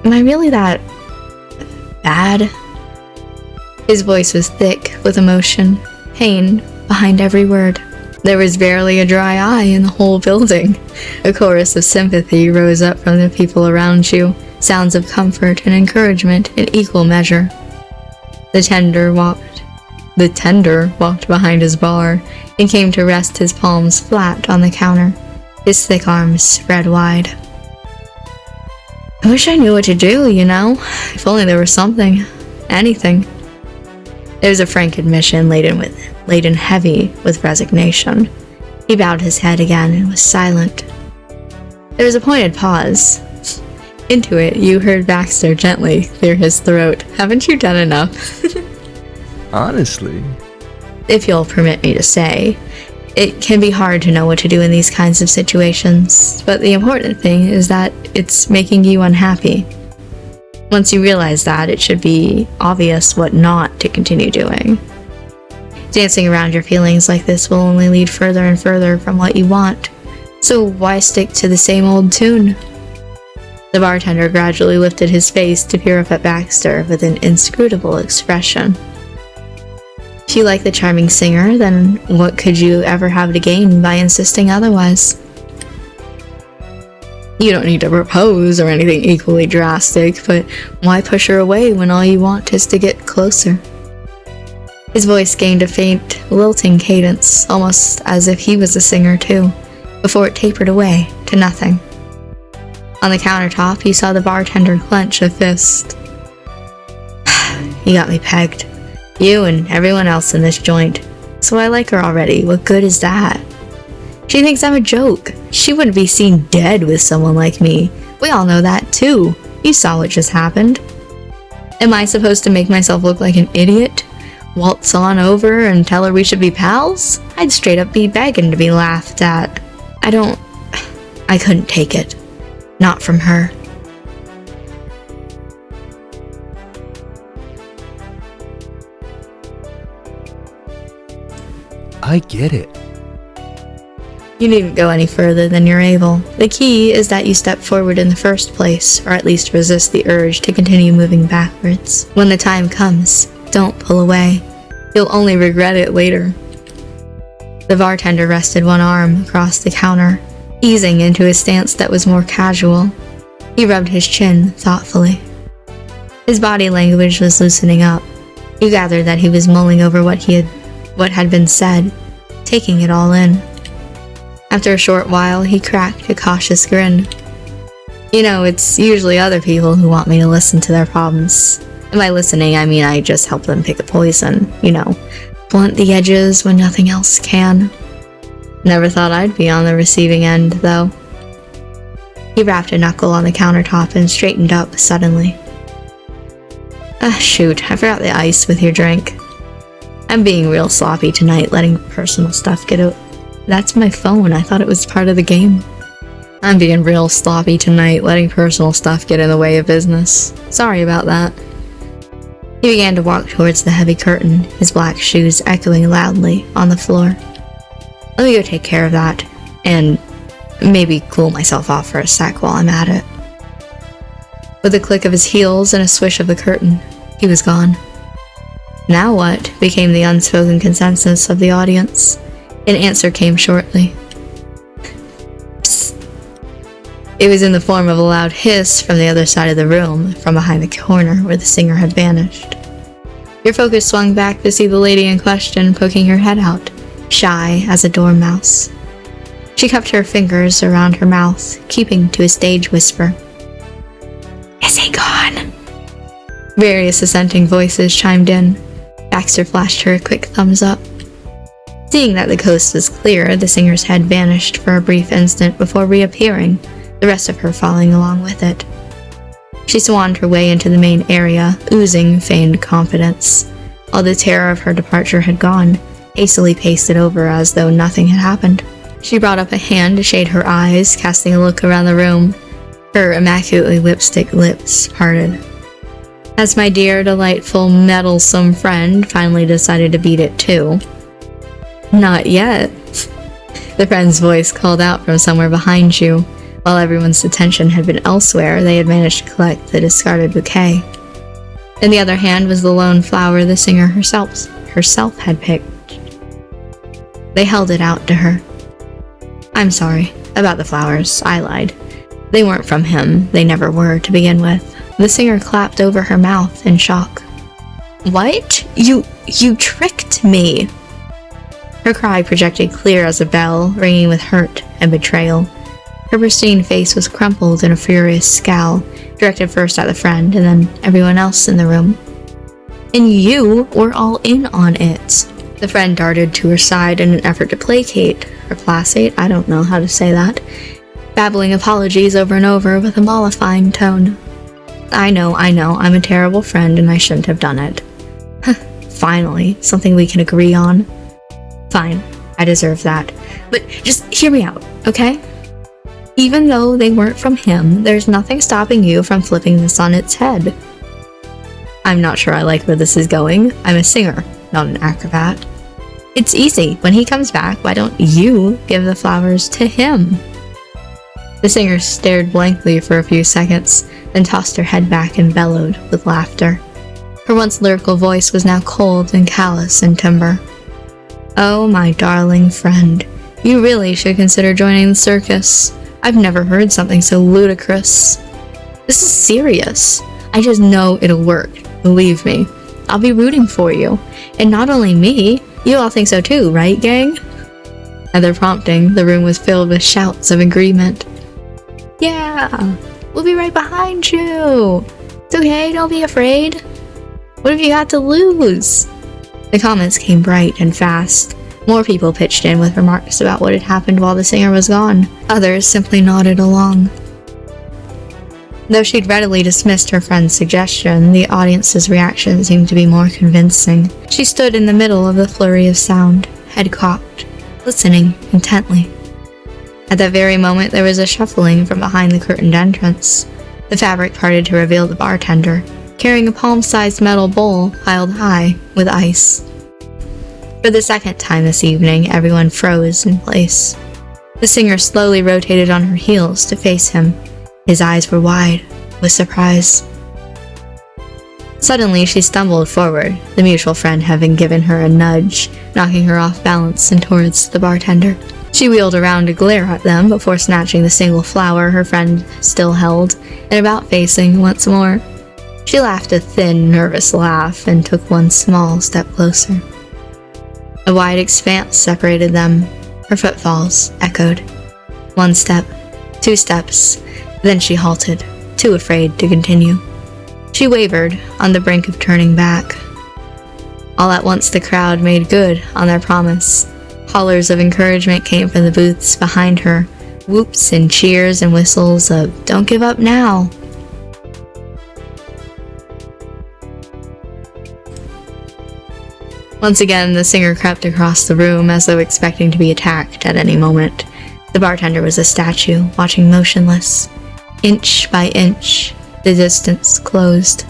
Speaker 1: Am I really that bad? His voice was thick with emotion, pain behind every word. There was barely a dry eye in the whole building. A chorus of sympathy rose up from the people around you, sounds of comfort and encouragement in equal measure. The tender walked behind his bar and came to rest his palms flat on the counter, his thick arms spread wide. "I wish I knew what to do, you know? If only there was something. Anything." It was a frank admission laden heavy with resignation. He bowed his head again and was silent. There was a pointed pause. Into it, you heard Baxter gently clear his throat. "Haven't you done enough?"
Speaker 2: Honestly.
Speaker 1: If you'll permit me to say, it can be hard to know what to do in these kinds of situations, but the important thing is that it's making you unhappy. Once you realize that, it should be obvious what not to continue doing. Dancing around your feelings like this will only lead further and further from what you want, so why stick to the same old tune? The bartender gradually lifted his face to peer up at Baxter with an inscrutable expression. If you like the charming singer, then what could you ever have to gain by insisting otherwise? You don't need to propose or anything equally drastic, but why push her away when all you want is to get closer? His voice gained a faint, lilting cadence, almost as if he was a singer too, before it tapered away to nothing. On the countertop, he saw the bartender clench a fist. You got me pegged. You and everyone else in this joint. So I like her already. What good is that? She thinks I'm a joke. She wouldn't be seen dead with someone like me. We all know that too. You saw what just happened. Am I supposed to make myself look like an idiot? Waltz on over and tell her we should be pals? I'd straight up be begging to be laughed at. I couldn't take it. Not from her.
Speaker 2: I get it.
Speaker 1: You needn't go any further than you're able. The key is that you step forward in the first place, or at least resist the urge to continue moving backwards. When the time comes, don't pull away. You'll only regret it later. The bartender rested one arm across the counter, easing into a stance that was more casual. He rubbed his chin thoughtfully. His body language was loosening up. You gathered that he was mulling over what had been said, taking it all in. After a short while, he cracked a cautious grin. You know, it's usually other people who want me to listen to their problems. And by listening, I mean I just help them pick a poison, you know, blunt the edges when nothing else can. Never thought I'd be on the receiving end, though. He rapped a knuckle on the countertop and straightened up suddenly. Shoot, I forgot the ice with your drink. I'm being real sloppy tonight, letting personal stuff get out. That's my phone, I thought it was part of the game. I'm being real sloppy tonight, letting personal stuff get in the way of business. Sorry about that. He began to walk towards the heavy curtain, his black shoes echoing loudly on the floor. Let me go take care of that, and maybe cool myself off for a sec while I'm at it. With a click of his heels and a swish of the curtain, he was gone. Now what became the unspoken consensus of the audience? An answer came shortly. Psst. It was in the form of a loud hiss from the other side of the room, from behind the corner where the singer had vanished. Your focus swung back to see the lady in question poking her head out, shy as a dormouse. She cupped her fingers around her mouth, keeping to a stage whisper. Is he gone? Various assenting voices chimed in. Baxter flashed her a quick thumbs up. Seeing that the coast was clear, the singer's head vanished for a brief instant before reappearing, the rest of her following along with it. She swanned her way into the main area, oozing feigned confidence. All the terror of her departure had gone, hastily pasted over as though nothing had happened. She brought up a hand to shade her eyes, casting a look around the room. Her immaculately lipstick lips parted. As my dear, delightful, meddlesome friend finally decided to beat it too. Not yet. The friend's voice called out from somewhere behind you. While everyone's attention had been elsewhere, they had managed to collect the discarded bouquet. In the other hand was the lone flower the singer herself had picked. They held it out to her. I'm sorry about the flowers, I lied. They weren't from him, they never were to begin with. The singer clapped over her mouth in shock. What? You tricked me! Her cry projected clear as a bell, ringing with hurt and betrayal. Her pristine face was crumpled in a furious scowl, directed first at the friend and then everyone else in the room. And you were all in on it. The friend darted to her side in an effort to placate, or placate, I don't know how to say that, babbling apologies over and over with a mollifying tone. I know, I'm a terrible friend and I shouldn't have done it. Finally, something we can agree on. Fine, I deserve that. But just hear me out, okay? Even though they weren't from him, there's nothing stopping you from flipping this on its head. I'm not sure I like where this is going. I'm a singer, not an acrobat. It's easy. When he comes back, why don't you give the flowers to him? The singer stared blankly for a few seconds, then tossed her head back and bellowed with laughter. Her once lyrical voice was now cold and callous in timbre. Oh, my darling friend, you really should consider joining the circus. I've never heard something so ludicrous. This is serious. I just know it'll work. Believe me. I'll be rooting for you. And not only me, you all think so too, right, gang? At their prompting, the room was filled with shouts of agreement. Yeah, we'll be right behind you. It's okay, don't be afraid. What have you got to lose? The comments came bright and fast. More people pitched in with remarks about what had happened while the singer was gone. Others simply nodded along. Though she'd readily dismissed her friend's suggestion, the audience's reaction seemed to be more convincing. She stood in the middle of the flurry of sound, head cocked, listening intently. At that very moment, there was a shuffling from behind the curtained entrance. The fabric parted to reveal the bartender, carrying a palm-sized metal bowl piled high with ice. For the second time this evening, everyone froze in place. The singer slowly rotated on her heels to face him. His eyes were wide with surprise. Suddenly, she stumbled forward, the mutual friend having given her a nudge, knocking her off balance and towards the bartender. She wheeled around to glare at them before snatching the single flower her friend still held and about facing once more. She laughed a thin, nervous laugh and took one small step closer. A wide expanse separated them. Her footfalls echoed. 1 step, 2 steps, then she halted, too afraid to continue. She wavered on the brink of turning back. All at once the crowd made good on their promise. Hollers of encouragement came from the booths behind her, whoops and cheers and whistles of "Don't give up now." Once again, the singer crept across the room as though expecting to be attacked at any moment. The bartender was a statue, watching motionless. Inch by inch, the distance closed.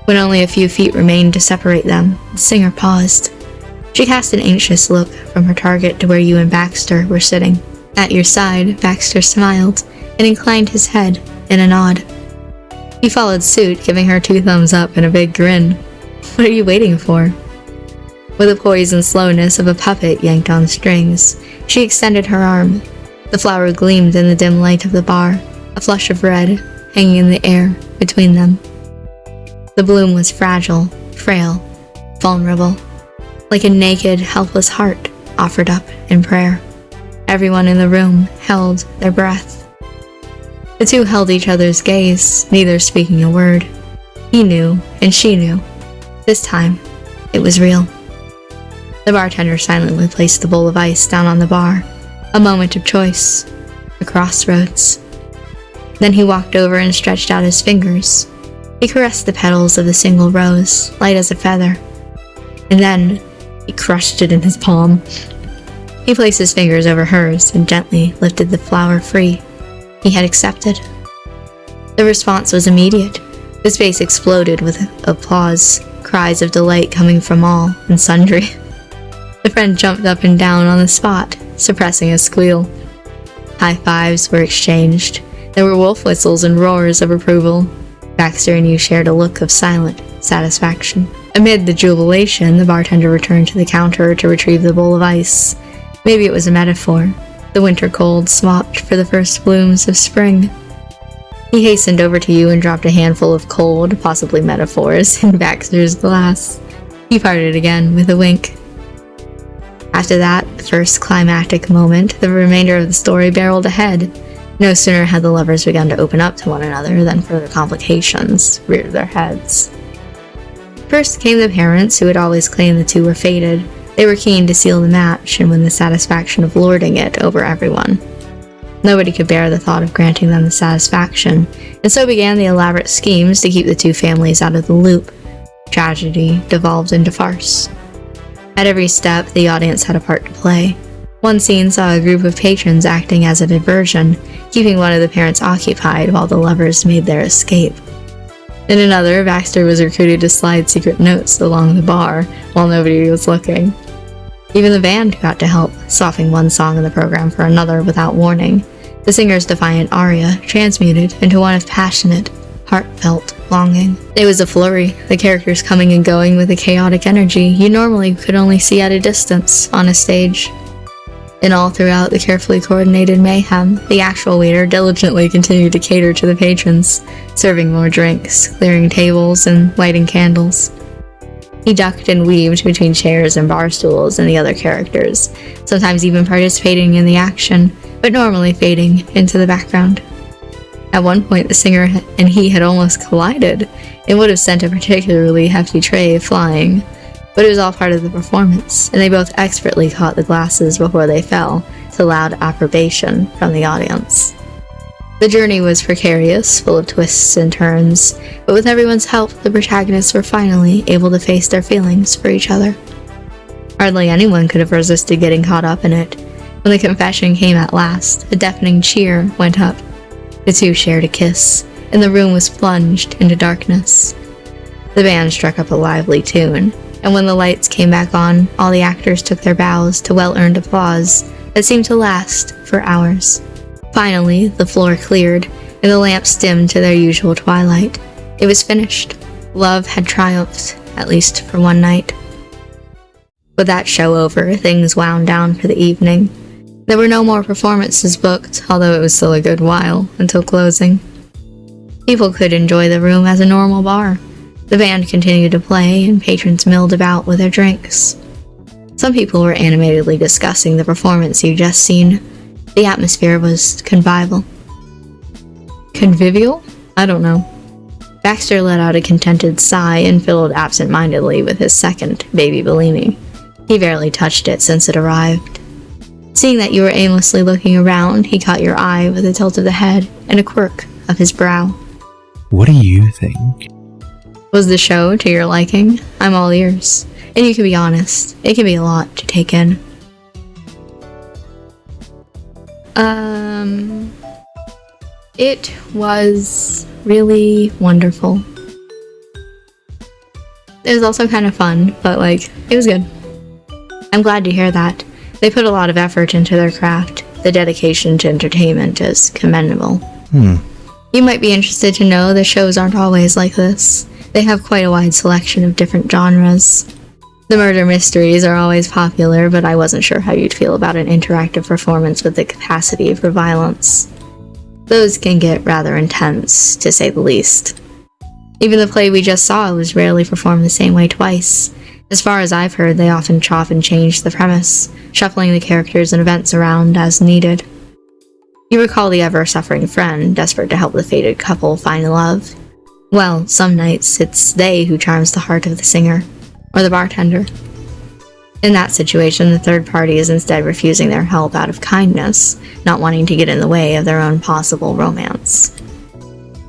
Speaker 1: When only a few feet remained to separate them, the singer paused. She cast an anxious look from her target to where you and Baxter were sitting. At your side, Baxter smiled and inclined his head in a nod. He followed suit, giving her 2 thumbs up and a big grin. What are you waiting for? With the poise and slowness of a puppet yanked on strings, she extended her arm. The flower gleamed in the dim light of the bar, a flush of red hanging in the air between them. The bloom was fragile, frail, vulnerable, like a naked, helpless heart offered up in prayer. Everyone in the room held their breath. The two held each other's gaze, neither speaking a word. He knew, and she knew. This time, it was real. The bartender silently placed the bowl of ice down on the bar, a moment of choice, a crossroads. Then he walked over and stretched out his fingers. He caressed the petals of the single rose, light as a feather. And then, he crushed it in his palm. He placed his fingers over hers and gently lifted the flower free. He had accepted. The response was immediate. The space exploded with applause, cries of delight coming from all and sundry. The friend jumped up and down on the spot, suppressing a squeal. High fives were exchanged. There were wolf whistles and roars of approval. Baxter and you shared a look of silent satisfaction. Amid the jubilation, the bartender returned to the counter to retrieve the bowl of ice. Maybe it was a metaphor. The winter cold swapped for the first blooms of spring. He hastened over to you and dropped a handful of cold, possibly metaphors, in Baxter's glass. He parted again with a wink. After that first climactic moment, the remainder of the story barreled ahead. No sooner had the lovers begun to open up to one another than further complications reared their heads. First came the parents, who had always claimed the two were fated. They were keen to seal the match and win the satisfaction of lording it over everyone. Nobody could bear the thought of granting them the satisfaction, and so began the elaborate schemes to keep the two families out of the loop. Tragedy devolved into farce. At every step, the audience had a part to play. One scene saw a group of patrons acting as a diversion, keeping one of the parents occupied while the lovers made their escape. In another, Baxter was recruited to slide secret notes along the bar while nobody was looking. Even the band got to help, swapping one song in the program for another without warning. The singer's defiant aria transmuted into one of passionate, heartfelt longing. It was a flurry, the characters coming and going with a chaotic energy you normally could only see at a distance on a stage. And all throughout the carefully coordinated mayhem, the actual waiter diligently continued to cater to the patrons, serving more drinks, clearing tables, and lighting candles. He ducked and weaved between chairs and bar stools and the other characters, sometimes even participating in the action, but normally fading into the background. At one point, the singer and he had almost collided. It would have sent a particularly hefty tray flying, but it was all part of the performance, and they both expertly caught the glasses before they fell, to loud approbation from the audience. The journey was precarious, full of twists and turns, but with everyone's help, the protagonists were finally able to face their feelings for each other. Hardly anyone could have resisted getting caught up in it. When the confession came at last, a deafening cheer went up. The two shared a kiss, and the room was plunged into darkness. The band struck up a lively tune, and when the lights came back on, all the actors took their bows to well-earned applause that seemed to last for hours. Finally, the floor cleared, and the lamps dimmed to their usual twilight. It was finished. Love had triumphed, at least for one night. With that show over, things wound down for the evening. There were no more performances booked, although it was still a good while until closing. People could enjoy the room as a normal bar. The band continued to play, and patrons milled about with their drinks. Some people were animatedly discussing the performance you'd just seen. The atmosphere was convivial. Convivial? I don't know. Baxter let out a contented sigh and fiddled absent-mindedly with his second baby Bellini. He barely touched it since it arrived. Seeing that you were aimlessly looking around, he caught your eye with a tilt of the head and a quirk of his brow.
Speaker 2: What do you think?
Speaker 1: Was the show to your liking? I'm all ears. And you can be honest, it can be a lot to take in. It was really wonderful. It was also kind of fun, but it was good. I'm glad to hear that. They put a lot of effort into their craft. The dedication to entertainment is commendable. You might be interested to know the shows aren't always like this. They have quite a wide selection of different genres. The murder mysteries are always popular, but I wasn't sure how you'd feel about an interactive performance with the capacity for violence. Those can get rather intense, to say the least. Even the play we just saw was rarely performed the same way twice. As far as I've heard, they often chop and change the premise, shuffling the characters and events around as needed. You recall the ever-suffering friend, desperate to help the fated couple find love. Well, some nights it's they who charms the heart of the singer, or the bartender. In that situation, the third party is instead refusing their help out of kindness, not wanting to get in the way of their own possible romance.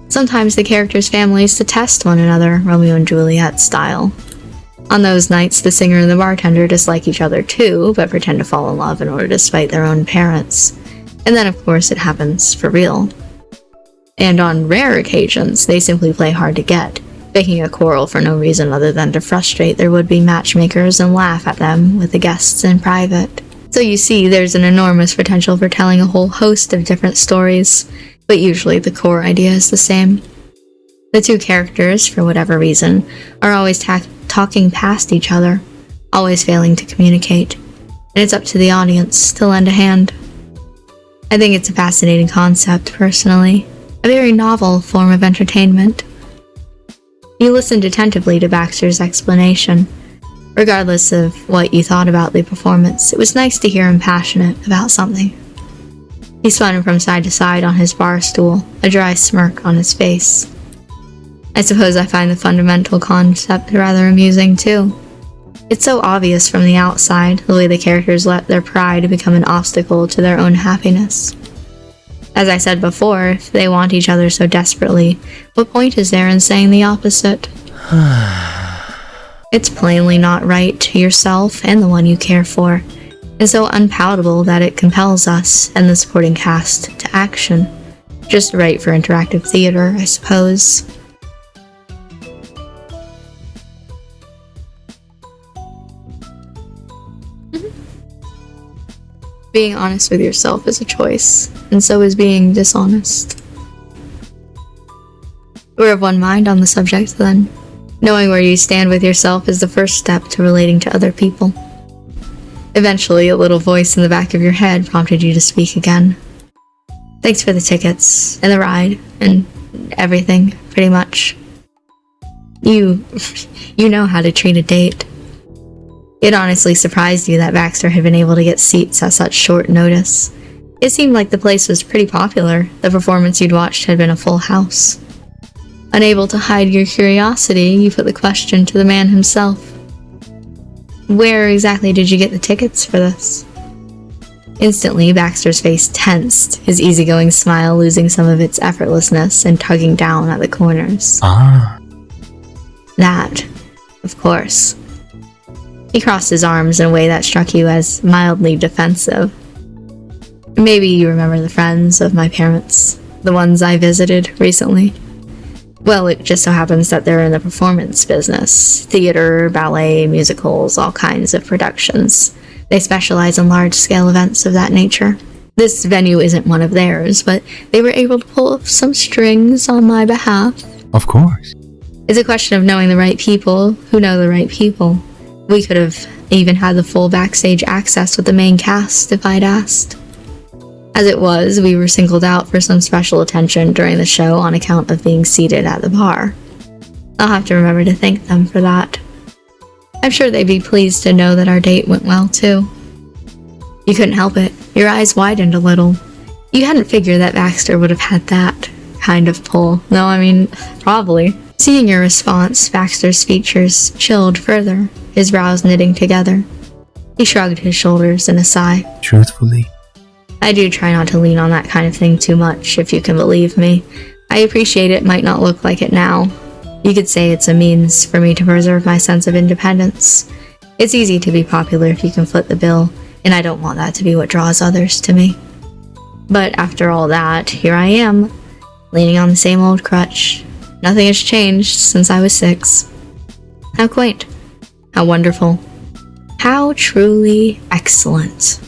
Speaker 1: Sometimes the characters' families detest one another, Romeo and Juliet style. On those nights, the singer and the bartender dislike each other too, but pretend to fall in love in order to spite their own parents. And then, of course, it happens for real. And on rare occasions, they simply play hard to get, faking a quarrel for no reason other than to frustrate their would-be matchmakers and laugh at them with the guests in private. So you see, there's an enormous potential for telling a whole host of different stories, but usually the core idea is the same. The two characters, for whatever reason, are always talking past each other, always failing to communicate, and it's up to the audience to lend a hand. I think it's a fascinating concept, personally, a very novel form of entertainment. You listened attentively to Baxter's explanation. Regardless of what you thought about the performance, it was nice to hear him passionate about something. He spun from side to side on his bar stool, a dry smirk on his face. I suppose I find the fundamental concept rather amusing, too. It's so obvious from the outside, the way the characters let their pride become an obstacle to their own happiness. As I said before, if they want each other so desperately, what point is there in saying the opposite? It's plainly not right to yourself and the one you care for. and so unpalatable that it compels us and the supporting cast to action. Just right for interactive theater, I suppose. Being honest with yourself is a choice, and so is being dishonest. We're of one mind on the subject, then. Knowing where you stand with yourself is the first step to relating to other people. Eventually, a little voice in the back of your head prompted you to speak again. Thanks for the tickets, and the ride, and everything, pretty much. You know how to treat a date. It honestly surprised you that Baxter had been able to get seats at such short notice. It seemed like the place was pretty popular. The performance you'd watched had been a full house. Unable to hide your curiosity, you put the question to the man himself. Where exactly did you get the tickets for this? Instantly, Baxter's face tensed, his easygoing smile losing some of its effortlessness and tugging down at the corners. That, of course. He crossed his arms in a way that struck you as mildly defensive. Maybe you remember the friends of my parents, the ones I visited recently. Well, it just so happens that they're in the performance business. Theater, ballet, musicals, all kinds of productions. They specialize in large-scale events of that nature. This venue isn't one of theirs, but they were able to pull up some strings on my behalf.
Speaker 2: Of course.
Speaker 1: It's a question of knowing the right people who know the right people. We could have even had the full backstage access with the main cast if I'd asked. As it was, we were singled out for some special attention during the show on account of being seated at the bar. I'll have to remember to thank them for that. I'm sure they'd be pleased to know that our date went well, too. You couldn't help it. Your eyes widened a little. You hadn't figured that Baxter would have had that kind of pull. No, I mean, probably. Seeing your response, Baxter's features chilled further, his brows knitting together. He shrugged his shoulders in a sigh.
Speaker 2: Truthfully,
Speaker 1: I do try not to lean on that kind of thing too much, if you can believe me. I appreciate it might not look like it now. You could say it's a means for me to preserve my sense of independence. It's easy to be popular if you can foot the bill, and I don't want that to be what draws others to me. But after all that, here I am, leaning on the same old crutch. Nothing has changed since I was 6. How quaint. How wonderful. How truly excellent.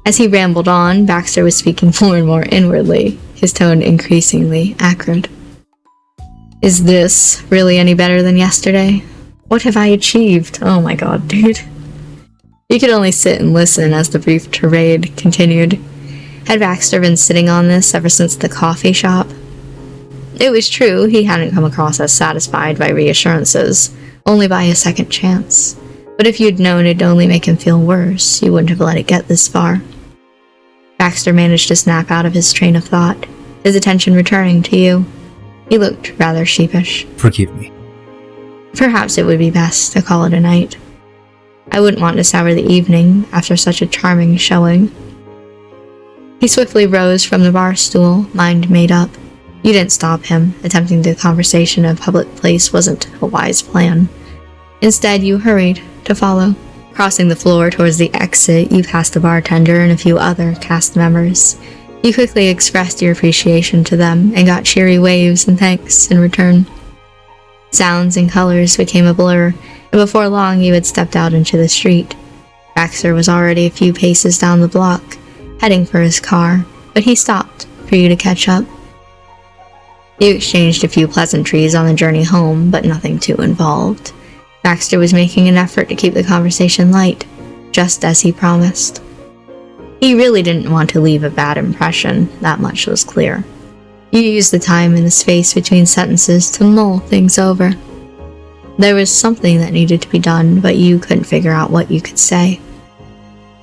Speaker 1: As he rambled on, Baxter was speaking more and more inwardly, his tone increasingly acrid. Is this really any better than yesterday? What have I achieved? Oh my god, dude. You could only sit and listen as the brief tirade continued. Had Baxter been sitting on this ever since the coffee shop? It was true, he hadn't come across as satisfied by reassurances, only by a second chance. But if you'd known it'd only make him feel worse, you wouldn't have let it get this far. Baxter managed to snap out of his train of thought, his attention returning to you. He looked rather sheepish.
Speaker 2: Forgive me.
Speaker 1: Perhaps it would be best to call it a night. I wouldn't want to sour the evening after such a charming showing. He swiftly rose from the bar stool, mind made up. You didn't stop him. Attempting the conversation in a public place wasn't a wise plan. Instead, you hurried to follow. Crossing the floor towards the exit, you passed the bartender and a few other cast members. You quickly expressed your appreciation to them and got cheery waves and thanks in return. Sounds and colors became a blur, and before long you had stepped out into the street. Baxter was already a few paces down the block, heading for his car, but he stopped for you to catch up. You exchanged a few pleasantries on the journey home, but nothing too involved. Baxter was making an effort to keep the conversation light, just as he promised. He really didn't want to leave a bad impression, that much was clear. You used the time and the space between sentences to mull things over. There was something that needed to be done, but you couldn't figure out what you could say.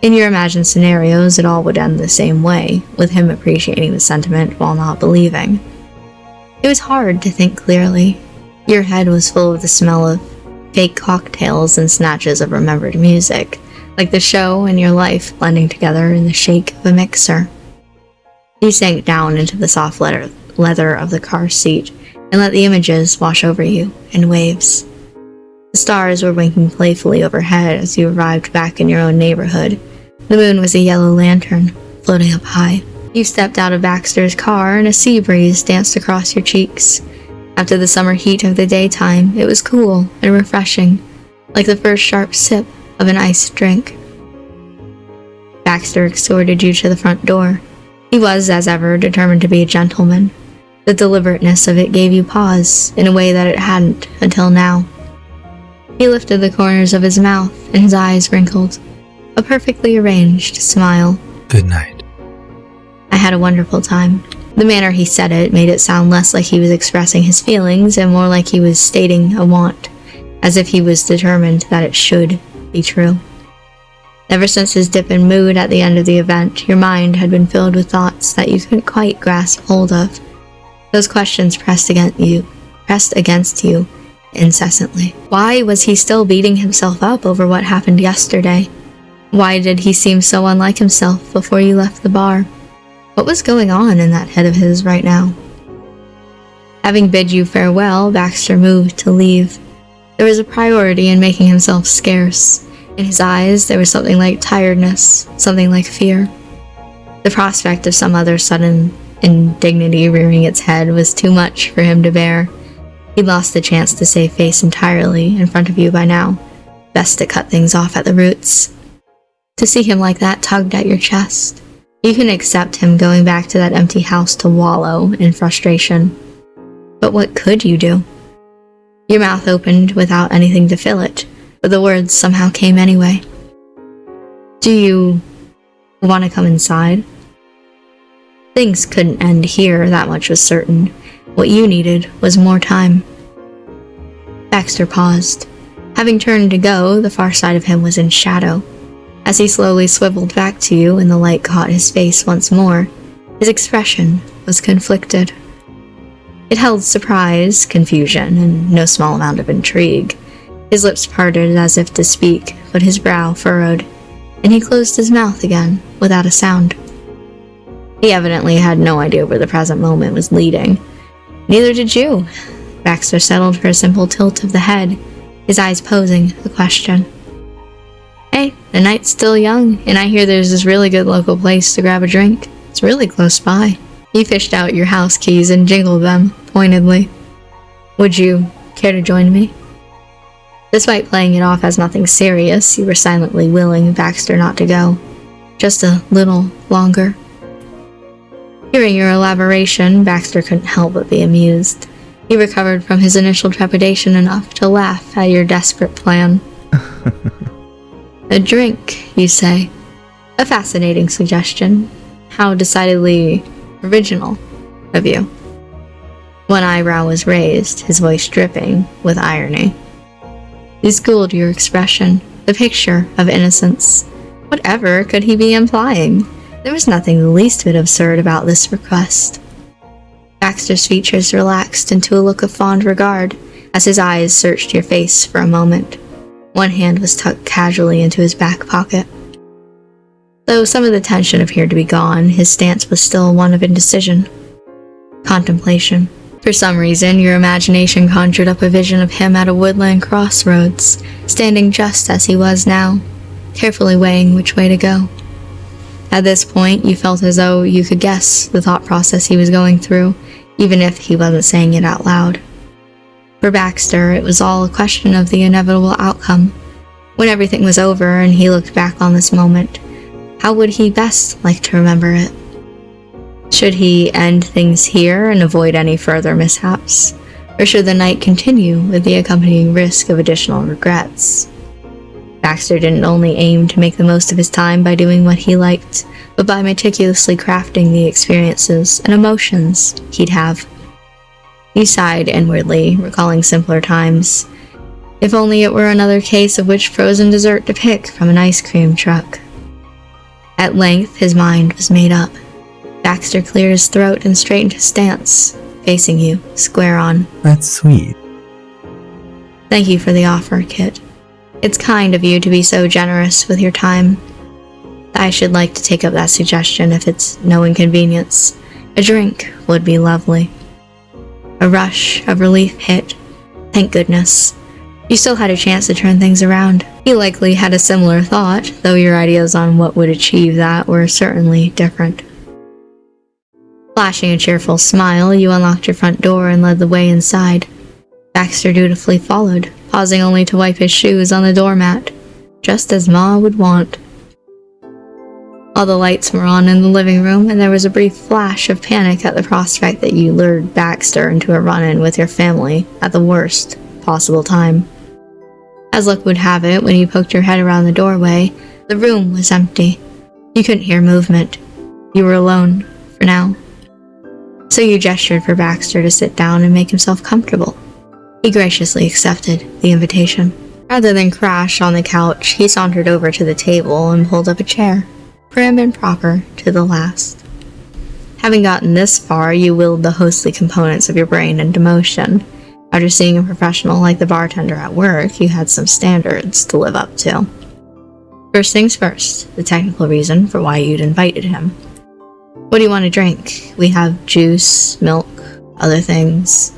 Speaker 1: In your imagined scenarios, it all would end the same way, with him appreciating the sentiment while not believing. It was hard to think clearly. Your head was full of the smell of fake cocktails and snatches of remembered music, like the show and your life blending together in the shake of a mixer. You sank down into the soft leather of the car seat and let the images wash over you in waves. The stars were winking playfully overhead as you arrived back in your own neighborhood. The moon was a yellow lantern, floating up high. You stepped out of Baxter's car and a sea breeze danced across your cheeks. After the summer heat of the daytime, it was cool and refreshing, like the first sharp sip of an iced drink. Baxter escorted you to the front door. He was, as ever, determined to be a gentleman. The deliberateness of it gave you pause in a way that it hadn't until now. He lifted the corners of his mouth and his eyes wrinkled. A perfectly arranged smile.
Speaker 2: Good night.
Speaker 1: I had a wonderful time. The manner he said it made it sound less like he was expressing his feelings and more like he was stating a want, as if he was determined that it should be true. Ever since his dip in mood at the end of the event, your mind had been filled with thoughts that you couldn't quite grasp hold of. Those questions pressed against you incessantly. Why was he still beating himself up over what happened yesterday? Why did he seem so unlike himself before you left the bar? What was going on in that head of his right now? Having bid you farewell, Baxter moved to leave. There was a priority in making himself scarce. In his eyes, there was something like tiredness, something like fear. The prospect of some other sudden indignity rearing its head was too much for him to bear. He'd lost the chance to save face entirely in front of you by now. Best to cut things off at the roots. To see him like that tugged at your chest. You can accept him going back to that empty house to wallow in frustration. But what could you do? Your mouth opened without anything to fill it, but the words somehow came anyway. Do you want to come inside? Things couldn't end here, that much was certain. What you needed was more time. Baxter paused. Having turned to go, the far side of him was in shadow. As he slowly swiveled back to you and the light caught his face once more, his expression was conflicted. It held surprise, confusion, and no small amount of intrigue. His lips parted as if to speak, but his brow furrowed, and he closed his mouth again without a sound. He evidently had no idea where the present moment was leading. Neither did you. Baxter settled for a simple tilt of the head, his eyes posing a question. Hey, the night's still young, and I hear there's this really good local place to grab a drink. It's really close by. He fished out your house keys and jingled them, pointedly. Would you care to join me? Despite playing it off as nothing serious, you were silently willing Baxter not to go. Just a little longer. Hearing your elaboration, Baxter couldn't help but be amused. He recovered from his initial trepidation enough to laugh at your desperate plan. A drink, you say? A fascinating suggestion. How decidedly original of you. One eyebrow was raised, his voice dripping with irony. You schooled your expression, the picture of innocence. Whatever could he be implying? There was nothing the least bit absurd about this request. Baxter's features relaxed into a look of fond regard as his eyes searched your face for a moment. One hand was tucked casually into his back pocket. Though some of the tension appeared to be gone, his stance was still one of indecision. Contemplation. For some reason, your imagination conjured up a vision of him at a woodland crossroads, standing just as he was now, carefully weighing which way to go. At this point, you felt as though you could guess the thought process he was going through, even if he wasn't saying it out loud. For Baxter, it was all a question of the inevitable outcome. When everything was over and he looked back on this moment, how would he best like to remember it? Should he end things here and avoid any further mishaps? Or should the night continue with the accompanying risk of additional regrets? Baxter didn't only aim to make the most of his time by doing what he liked, but by meticulously crafting the experiences and emotions he'd have. He sighed inwardly, recalling simpler times. If only it were another case of which frozen dessert to pick from an ice cream truck. At length, his mind was made up. Baxter cleared his throat and straightened his stance, facing you, square on.
Speaker 2: That's sweet.
Speaker 1: Thank you for the offer, Kit. It's kind of you to be so generous with your time. I should like to take up that suggestion if it's no inconvenience. A drink would be lovely. A rush of relief hit. Thank goodness. You still had a chance to turn things around. He likely had a similar thought, though your ideas on what would achieve that were certainly different. Flashing a cheerful smile, you unlocked your front door and led the way inside. Baxter dutifully followed, pausing only to wipe his shoes on the doormat, just as Ma would want. All the lights were on in the living room, and there was a brief flash of panic at the prospect that you lured Baxter into a run-in with your family at the worst possible time. As luck would have it, when you poked your head around the doorway, the room was empty. You couldn't hear movement. You were alone, for now. So you gestured for Baxter to sit down and make himself comfortable. He graciously accepted the invitation. Rather than crash on the couch, he sauntered over to the table and pulled up a chair, prim and proper to the last. Having gotten this far, you willed the hostly components of your brain into motion. After seeing a professional like the bartender at work, you had some standards to live up to. First things first, the technical reason for why you'd invited him. What do you want to drink? We have juice, milk, other things.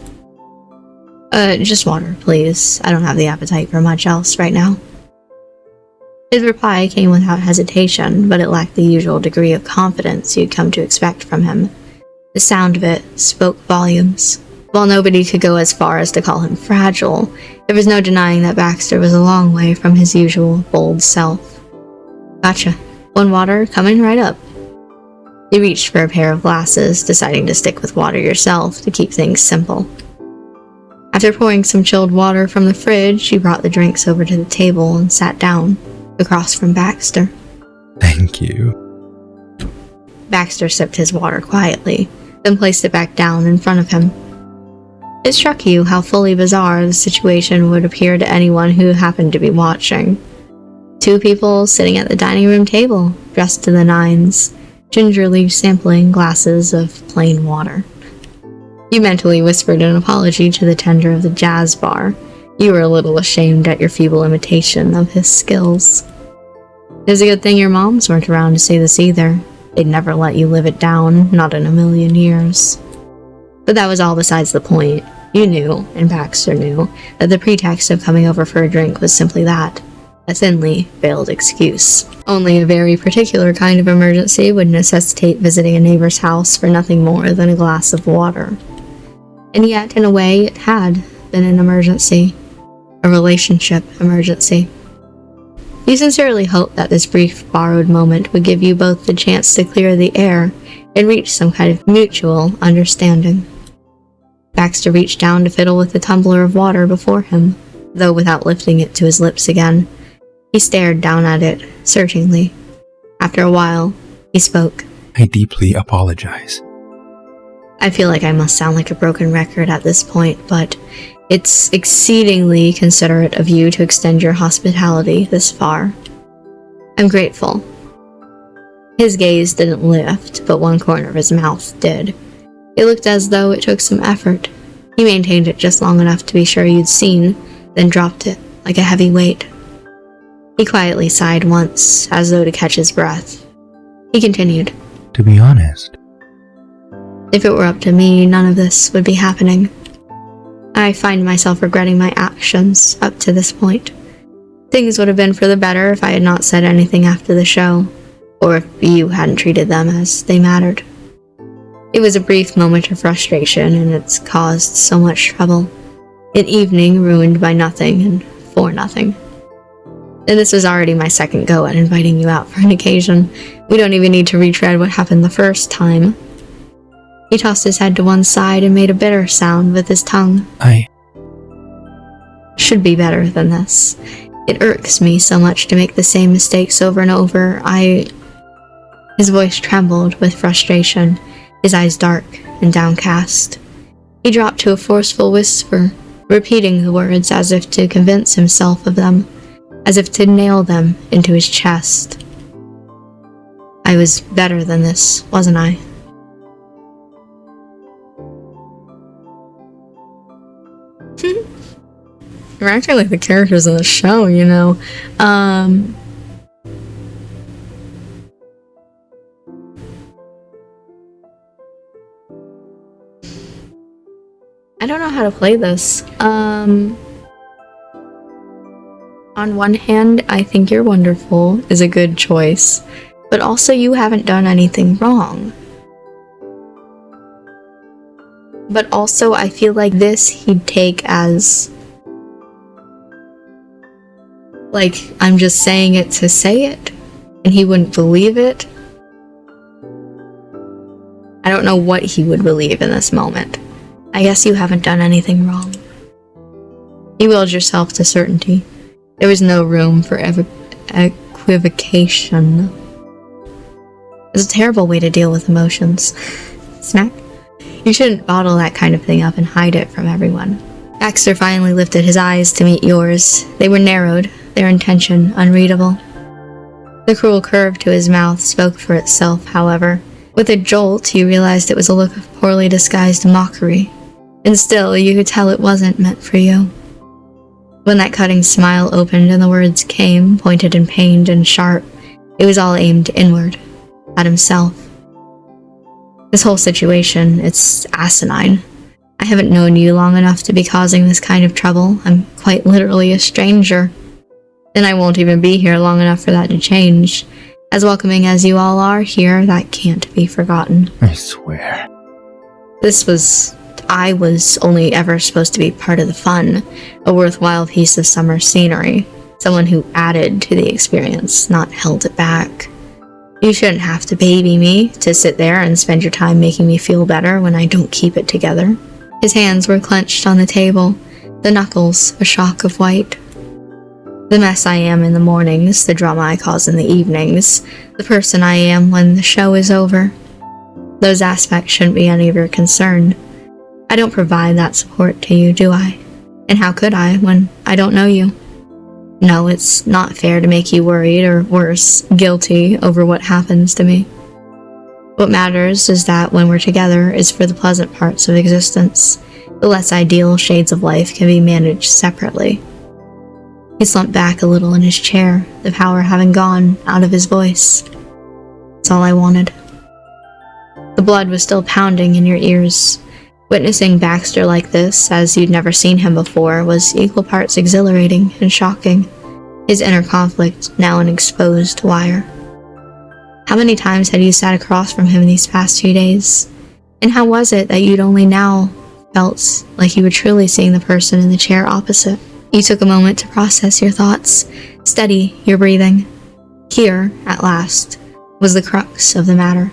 Speaker 1: Just water, please. I don't have the appetite for much else right now. His reply came without hesitation, but it lacked the usual degree of confidence you'd come to expect from him. The sound of it spoke volumes. While nobody could go as far as to call him fragile, there was no denying that Baxter was a long way from his usual bold self. Gotcha. One water, coming right up. You reached for a pair of glasses, deciding to stick with water yourself to keep things simple. After pouring some chilled water from the fridge, you brought the drinks over to the table and sat down, across from Baxter.
Speaker 2: Thank you.
Speaker 1: Baxter sipped his water quietly, then placed it back down in front of him. It struck you how fully bizarre the situation would appear to anyone who happened to be watching. Two people sitting at the dining room table, dressed to the nines, gingerly sampling glasses of plain water. You mentally whispered an apology to the tender of the jazz bar. You were a little ashamed at your feeble imitation of his skills. It was a good thing your moms weren't around to see this either. They'd never let you live it down, not in a million years. But that was all besides the point. You knew, and Baxter knew, that the pretext of coming over for a drink was simply that, a thinly veiled excuse. Only a very particular kind of emergency would necessitate visiting a neighbor's house for nothing more than a glass of water. And yet, in a way, it had been an emergency. A relationship emergency. You sincerely hoped that this brief, borrowed moment would give you both the chance to clear the air and reach some kind of mutual understanding. Baxter reached down to fiddle with the tumbler of water before him, though without lifting it to his lips again. He stared down at it, searchingly. After a while, he spoke.
Speaker 2: I deeply apologize.
Speaker 1: I feel like I must sound like a broken record at this point, but it's exceedingly considerate of you to extend your hospitality this far. I'm grateful. His gaze didn't lift, but one corner of his mouth did. It looked as though it took some effort. He maintained it just long enough to be sure you'd seen, then dropped it like a heavy weight. He quietly sighed once, as though to catch his breath. He continued.
Speaker 2: To be honest,
Speaker 1: if it were up to me, none of this would be happening. I find myself regretting my actions up to this point. Things would have been for the better if I had not said anything after the show, or if you hadn't treated them as they mattered. It was a brief moment of frustration, and it's caused so much trouble. An evening ruined by nothing and for nothing. And this was already my second go at inviting you out for an occasion. We don't even need to retread what happened the first time. He tossed his head to one side and made a bitter sound with his tongue. Should be better than this. It irks me so much to make the same mistakes over and over. His voice trembled with frustration, his eyes dark and downcast. He dropped to a forceful whisper, repeating the words as if to convince himself of them, as if to nail them into his chest. I was better than this, wasn't I? You're acting like the characters in the show, you know. I don't know how to play this. On one hand, I think you're wonderful is a good choice, but also you haven't done anything wrong. But also, I feel like this he'd take as, like, I'm just saying it to say it, and he wouldn't believe it. I don't know what he would believe in this moment. I guess you haven't done anything wrong. You willed yourself to certainty. There was no room for equivocation. It's a terrible way to deal with emotions. Snack? You shouldn't bottle that kind of thing up and hide it from everyone. Baxter finally lifted his eyes to meet yours. They were narrowed, their intention unreadable. The cruel curve to his mouth spoke for itself, however. With a jolt, you realized it was a look of poorly disguised mockery. And still, you could tell it wasn't meant for you. When that cutting smile opened and the words came, pointed and pained and sharp, it was all aimed inward, at himself. This whole situation, it's asinine. I haven't known you long enough to be causing this kind of trouble. I'm quite literally a stranger. And I won't even be here long enough for that to change. As welcoming as you all are here, that can't be forgotten.
Speaker 2: I swear.
Speaker 1: I was only ever supposed to be part of the fun, a worthwhile piece of summer scenery, someone who added to the experience, not held it back. You shouldn't have to baby me, to sit there and spend your time making me feel better when I don't keep it together. His hands were clenched on the table, the knuckles a shock of white. The mess I am in the mornings, the drama I cause in the evenings, the person I am when the show is over. Those aspects shouldn't be any of your concern. I don't provide that support to you, do I? And how could I, when I don't know you? No, it's not fair to make you worried, or worse, guilty over what happens to me. What matters is that when we're together is for the pleasant parts of existence. The less ideal shades of life can be managed separately. He slumped back a little in his chair, the power having gone out of his voice. That's all I wanted. The blood was still pounding in your ears. Witnessing Baxter like this, as you'd never seen him before, was equal parts exhilarating and shocking. His inner conflict now an exposed wire. How many times had you sat across from him these past few days? And how was it that you'd only now felt like you were truly seeing the person in the chair opposite? You took a moment to process your thoughts, steady your breathing. Here, at last, was the crux of the matter.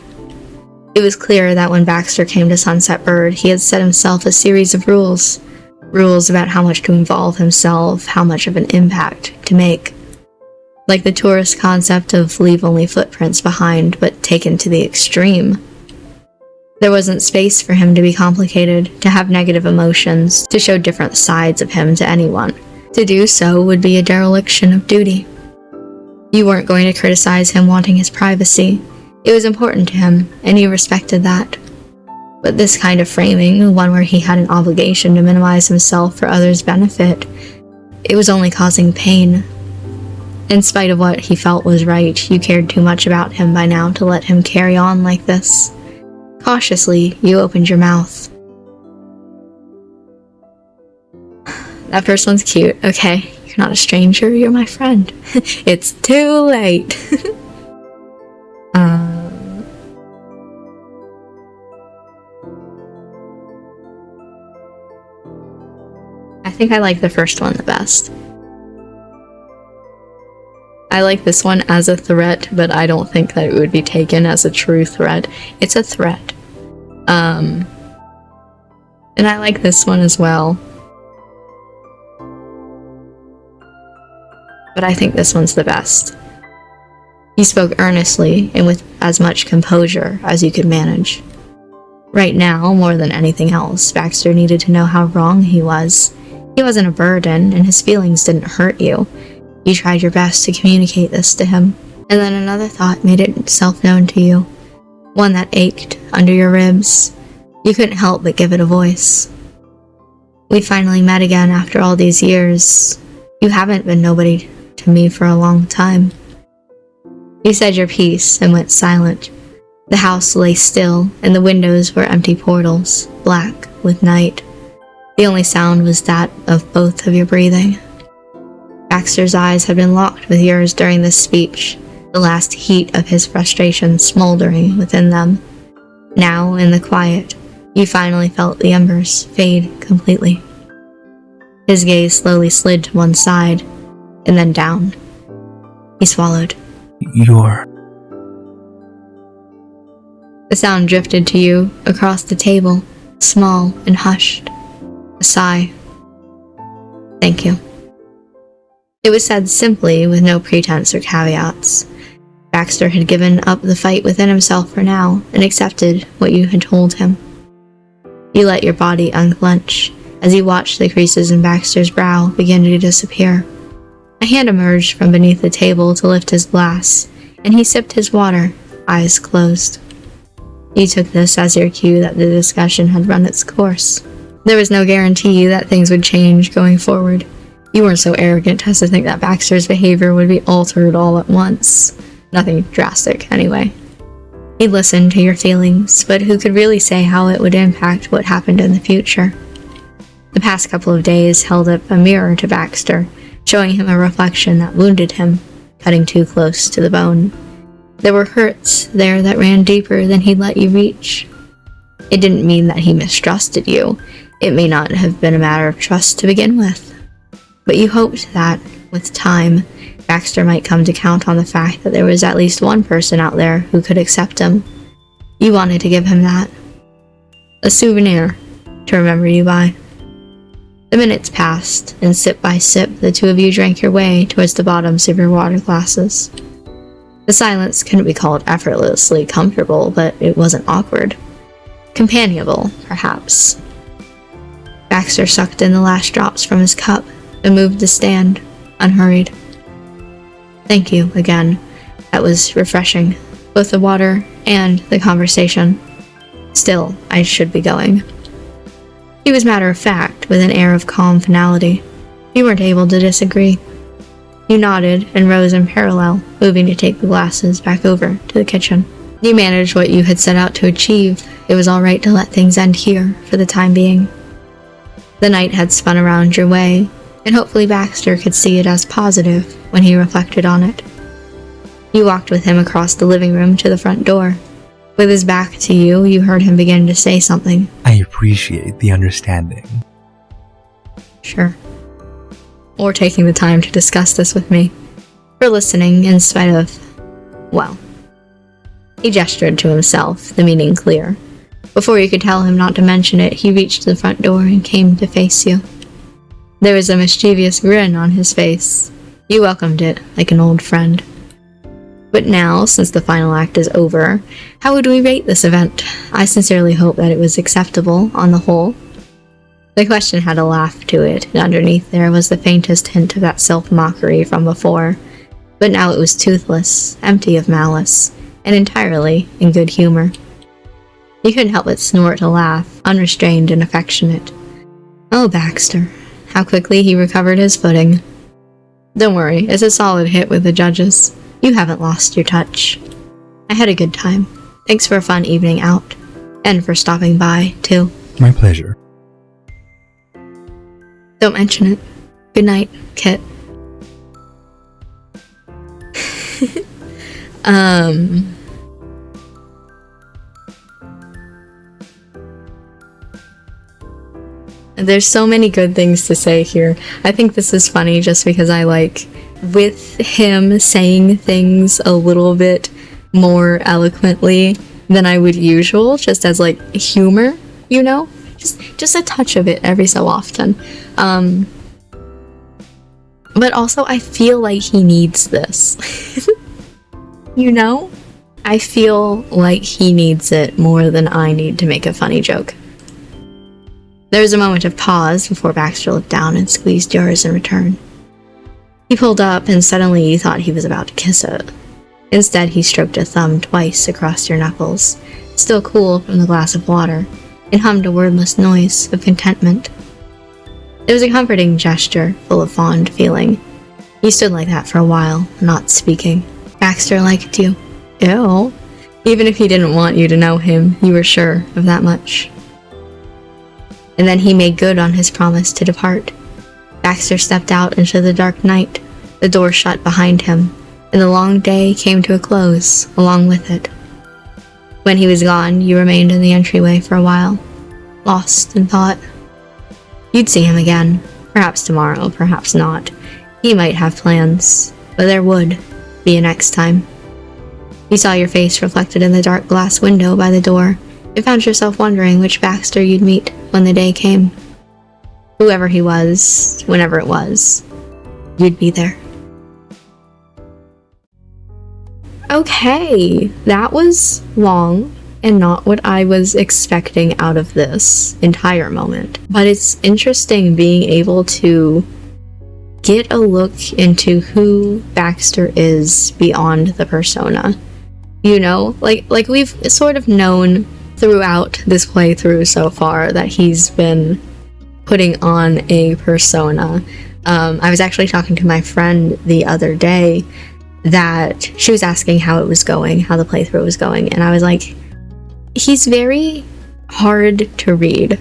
Speaker 1: It was clear that when Baxter came to Sunset Bird, he had set himself a series of rules. Rules about how much to involve himself, how much of an impact to make. Like the tourist concept of leave only footprints behind, but taken to the extreme. There wasn't space for him to be complicated, to have negative emotions, to show different sides of him to anyone. To do so would be a dereliction of duty. You weren't going to criticize him wanting his privacy. It was important to him, and you respected that. But this kind of framing, one where he had an obligation to minimize himself for others' benefit, it was only causing pain. In spite of what he felt was right, you cared too much about him by now to let him carry on like this. Cautiously, you opened your mouth. That first one's cute. Okay, you're not a stranger, you're my friend. It's too late. I think I like the first one the best. I like this one as a threat, but I don't think that it would be taken as a true threat. It's a threat. And I like this one as well. But I think this one's the best. He spoke earnestly and with as much composure as you could manage. Right now, more than anything else, Baxter needed to know how wrong he was. He wasn't a burden, and his feelings didn't hurt you. You tried your best to communicate this to him, and then another thought made itself known to you. One that ached under your ribs. You couldn't help but give it a voice. We finally met again after all these years. You haven't been nobody to me for a long time. You said your piece and went silent. The house lay still, and the windows were empty portals, black with night. The only sound was that of both of your breathing. Baxter's eyes had been locked with yours during this speech, the last heat of his frustration smoldering within them. Now, in the quiet, you finally felt the embers fade completely. His gaze slowly slid to one side, and then down. He swallowed.
Speaker 2: You're...
Speaker 1: The sound drifted to you across the table, small and hushed. A sigh. Thank you. It was said simply, with no pretense or caveats. Baxter had given up the fight within himself for now, and accepted what you had told him. You let your body unclench, as you watched the creases in Baxter's brow begin to disappear. A hand emerged from beneath the table to lift his glass, and he sipped his water, eyes closed. You took this as your cue that the discussion had run its course. There was no guarantee that things would change going forward. You weren't so arrogant as to think that Baxter's behavior would be altered all at once. Nothing drastic, anyway. He listened to your feelings, but who could really say how it would impact what happened in the future? The past couple of days held up a mirror to Baxter, showing him a reflection that wounded him, cutting too close to the bone. There were hurts there that ran deeper than he'd let you reach. It didn't mean that he mistrusted you. It may not have been a matter of trust to begin with. But you hoped that, with time, Baxter might come to count on the fact that there was at least one person out there who could accept him. You wanted to give him that. A souvenir to remember you by. The minutes passed, and sip by sip, the two of you drank your way towards the bottoms of your water glasses. The silence couldn't be called effortlessly comfortable, but it wasn't awkward. Companionable, perhaps. Baxter sucked in the last drops from his cup and moved to stand, unhurried. Thank you, again. That was refreshing, both the water and the conversation. Still, I should be going. He was matter of fact, with an air of calm finality. You weren't able to disagree. You nodded and rose in parallel, moving to take the glasses back over to the kitchen. You managed what you had set out to achieve. It was all right to let things end here for the time being. The night had spun around your way, and hopefully Baxter could see it as positive when he reflected on it. You walked with him across the living room to the front door. With his back to you, you heard him begin to say something.
Speaker 2: I appreciate the understanding.
Speaker 1: Sure. Or taking the time to discuss this with me. For listening in spite of, well. He gestured to himself, the meaning clear. Before you could tell him not to mention it, he reached the front door and came to face you. There was a mischievous grin on his face. You welcomed it like an old friend. But now, since the final act is over, how would we rate this event? I sincerely hope that it was acceptable on the whole. The question had a laugh to it, and underneath there was the faintest hint of that self-mockery from before. But now it was toothless, empty of malice, and entirely in good humor. You couldn't help but snort a laugh, unrestrained and affectionate. Oh, Baxter. How quickly he recovered his footing. Don't worry, it's a solid hit with the judges. You haven't lost your touch. I had a good time. Thanks for a fun evening out. And for stopping by, too.
Speaker 2: My pleasure.
Speaker 1: Don't mention it. Good night, Kit. There's so many good things to say here. I think this is funny just because I like, with him saying things a little bit more eloquently than I would usual, just as like humor, you know? Just a touch of it every so often. But also I feel like he needs this. You know? I feel like he needs it more than I need to make a funny joke. There was a moment of pause before Baxter looked down and squeezed yours in return. He pulled up and suddenly you thought he was about to kiss it. Instead, he stroked a thumb twice across your knuckles, still cool from the glass of water, and hummed a wordless noise of contentment. It was a comforting gesture, full of fond feeling. You stood like that for a while, not speaking. Baxter liked you. Ew. Even if he didn't want you to know him, you were sure of that much. And then he made good on his promise to depart. Baxter stepped out into the dark night, The door shut behind him, and the long day came to a close along with it. When he was gone, you remained in the entryway for a while, lost in thought. You'd see him again, perhaps tomorrow, perhaps not. He might have plans, but there would be a next time. You saw your face reflected in the dark glass window by the door, and found yourself wondering which Baxter you'd meet when the day came. Whoever he was, whenever it was, you'd be there. Okay, that was long and not what I was expecting out of this entire moment. But it's interesting being able to get a look into who Baxter is beyond the persona. You know, like we've sort of known throughout this playthrough so far that he's been putting on a persona. I was actually talking to my friend the other day that she was asking how it was going, how the playthrough was going, and I was like, he's very hard to read.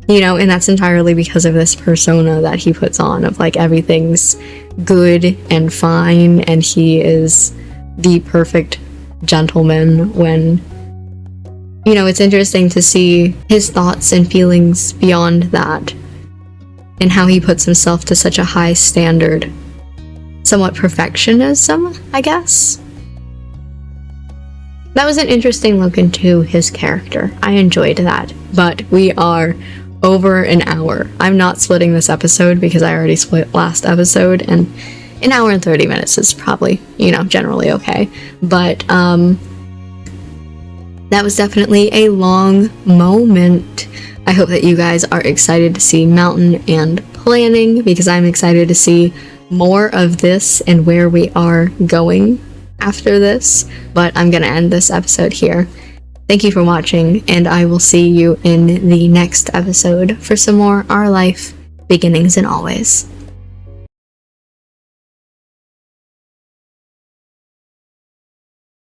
Speaker 1: You know, and that's entirely because of this persona that he puts on of like everything's good and fine and he is the perfect gentleman when, you know, it's interesting to see his thoughts and feelings beyond that and how he puts himself to such a high standard. Somewhat perfectionism, I guess. That was an interesting look into his character. I enjoyed that, but we are over an hour. I'm not splitting this episode because I already split last episode, and an hour and 30 minutes is probably, you know, generally okay. But that was definitely a long moment. I hope that you guys are excited to see Mountain and Planning, because I'm excited to see more of this and where we are going after this. But I'm gonna end this episode here. Thank you for watching, and I will see you in the next episode for some more Our Life Beginnings and Always.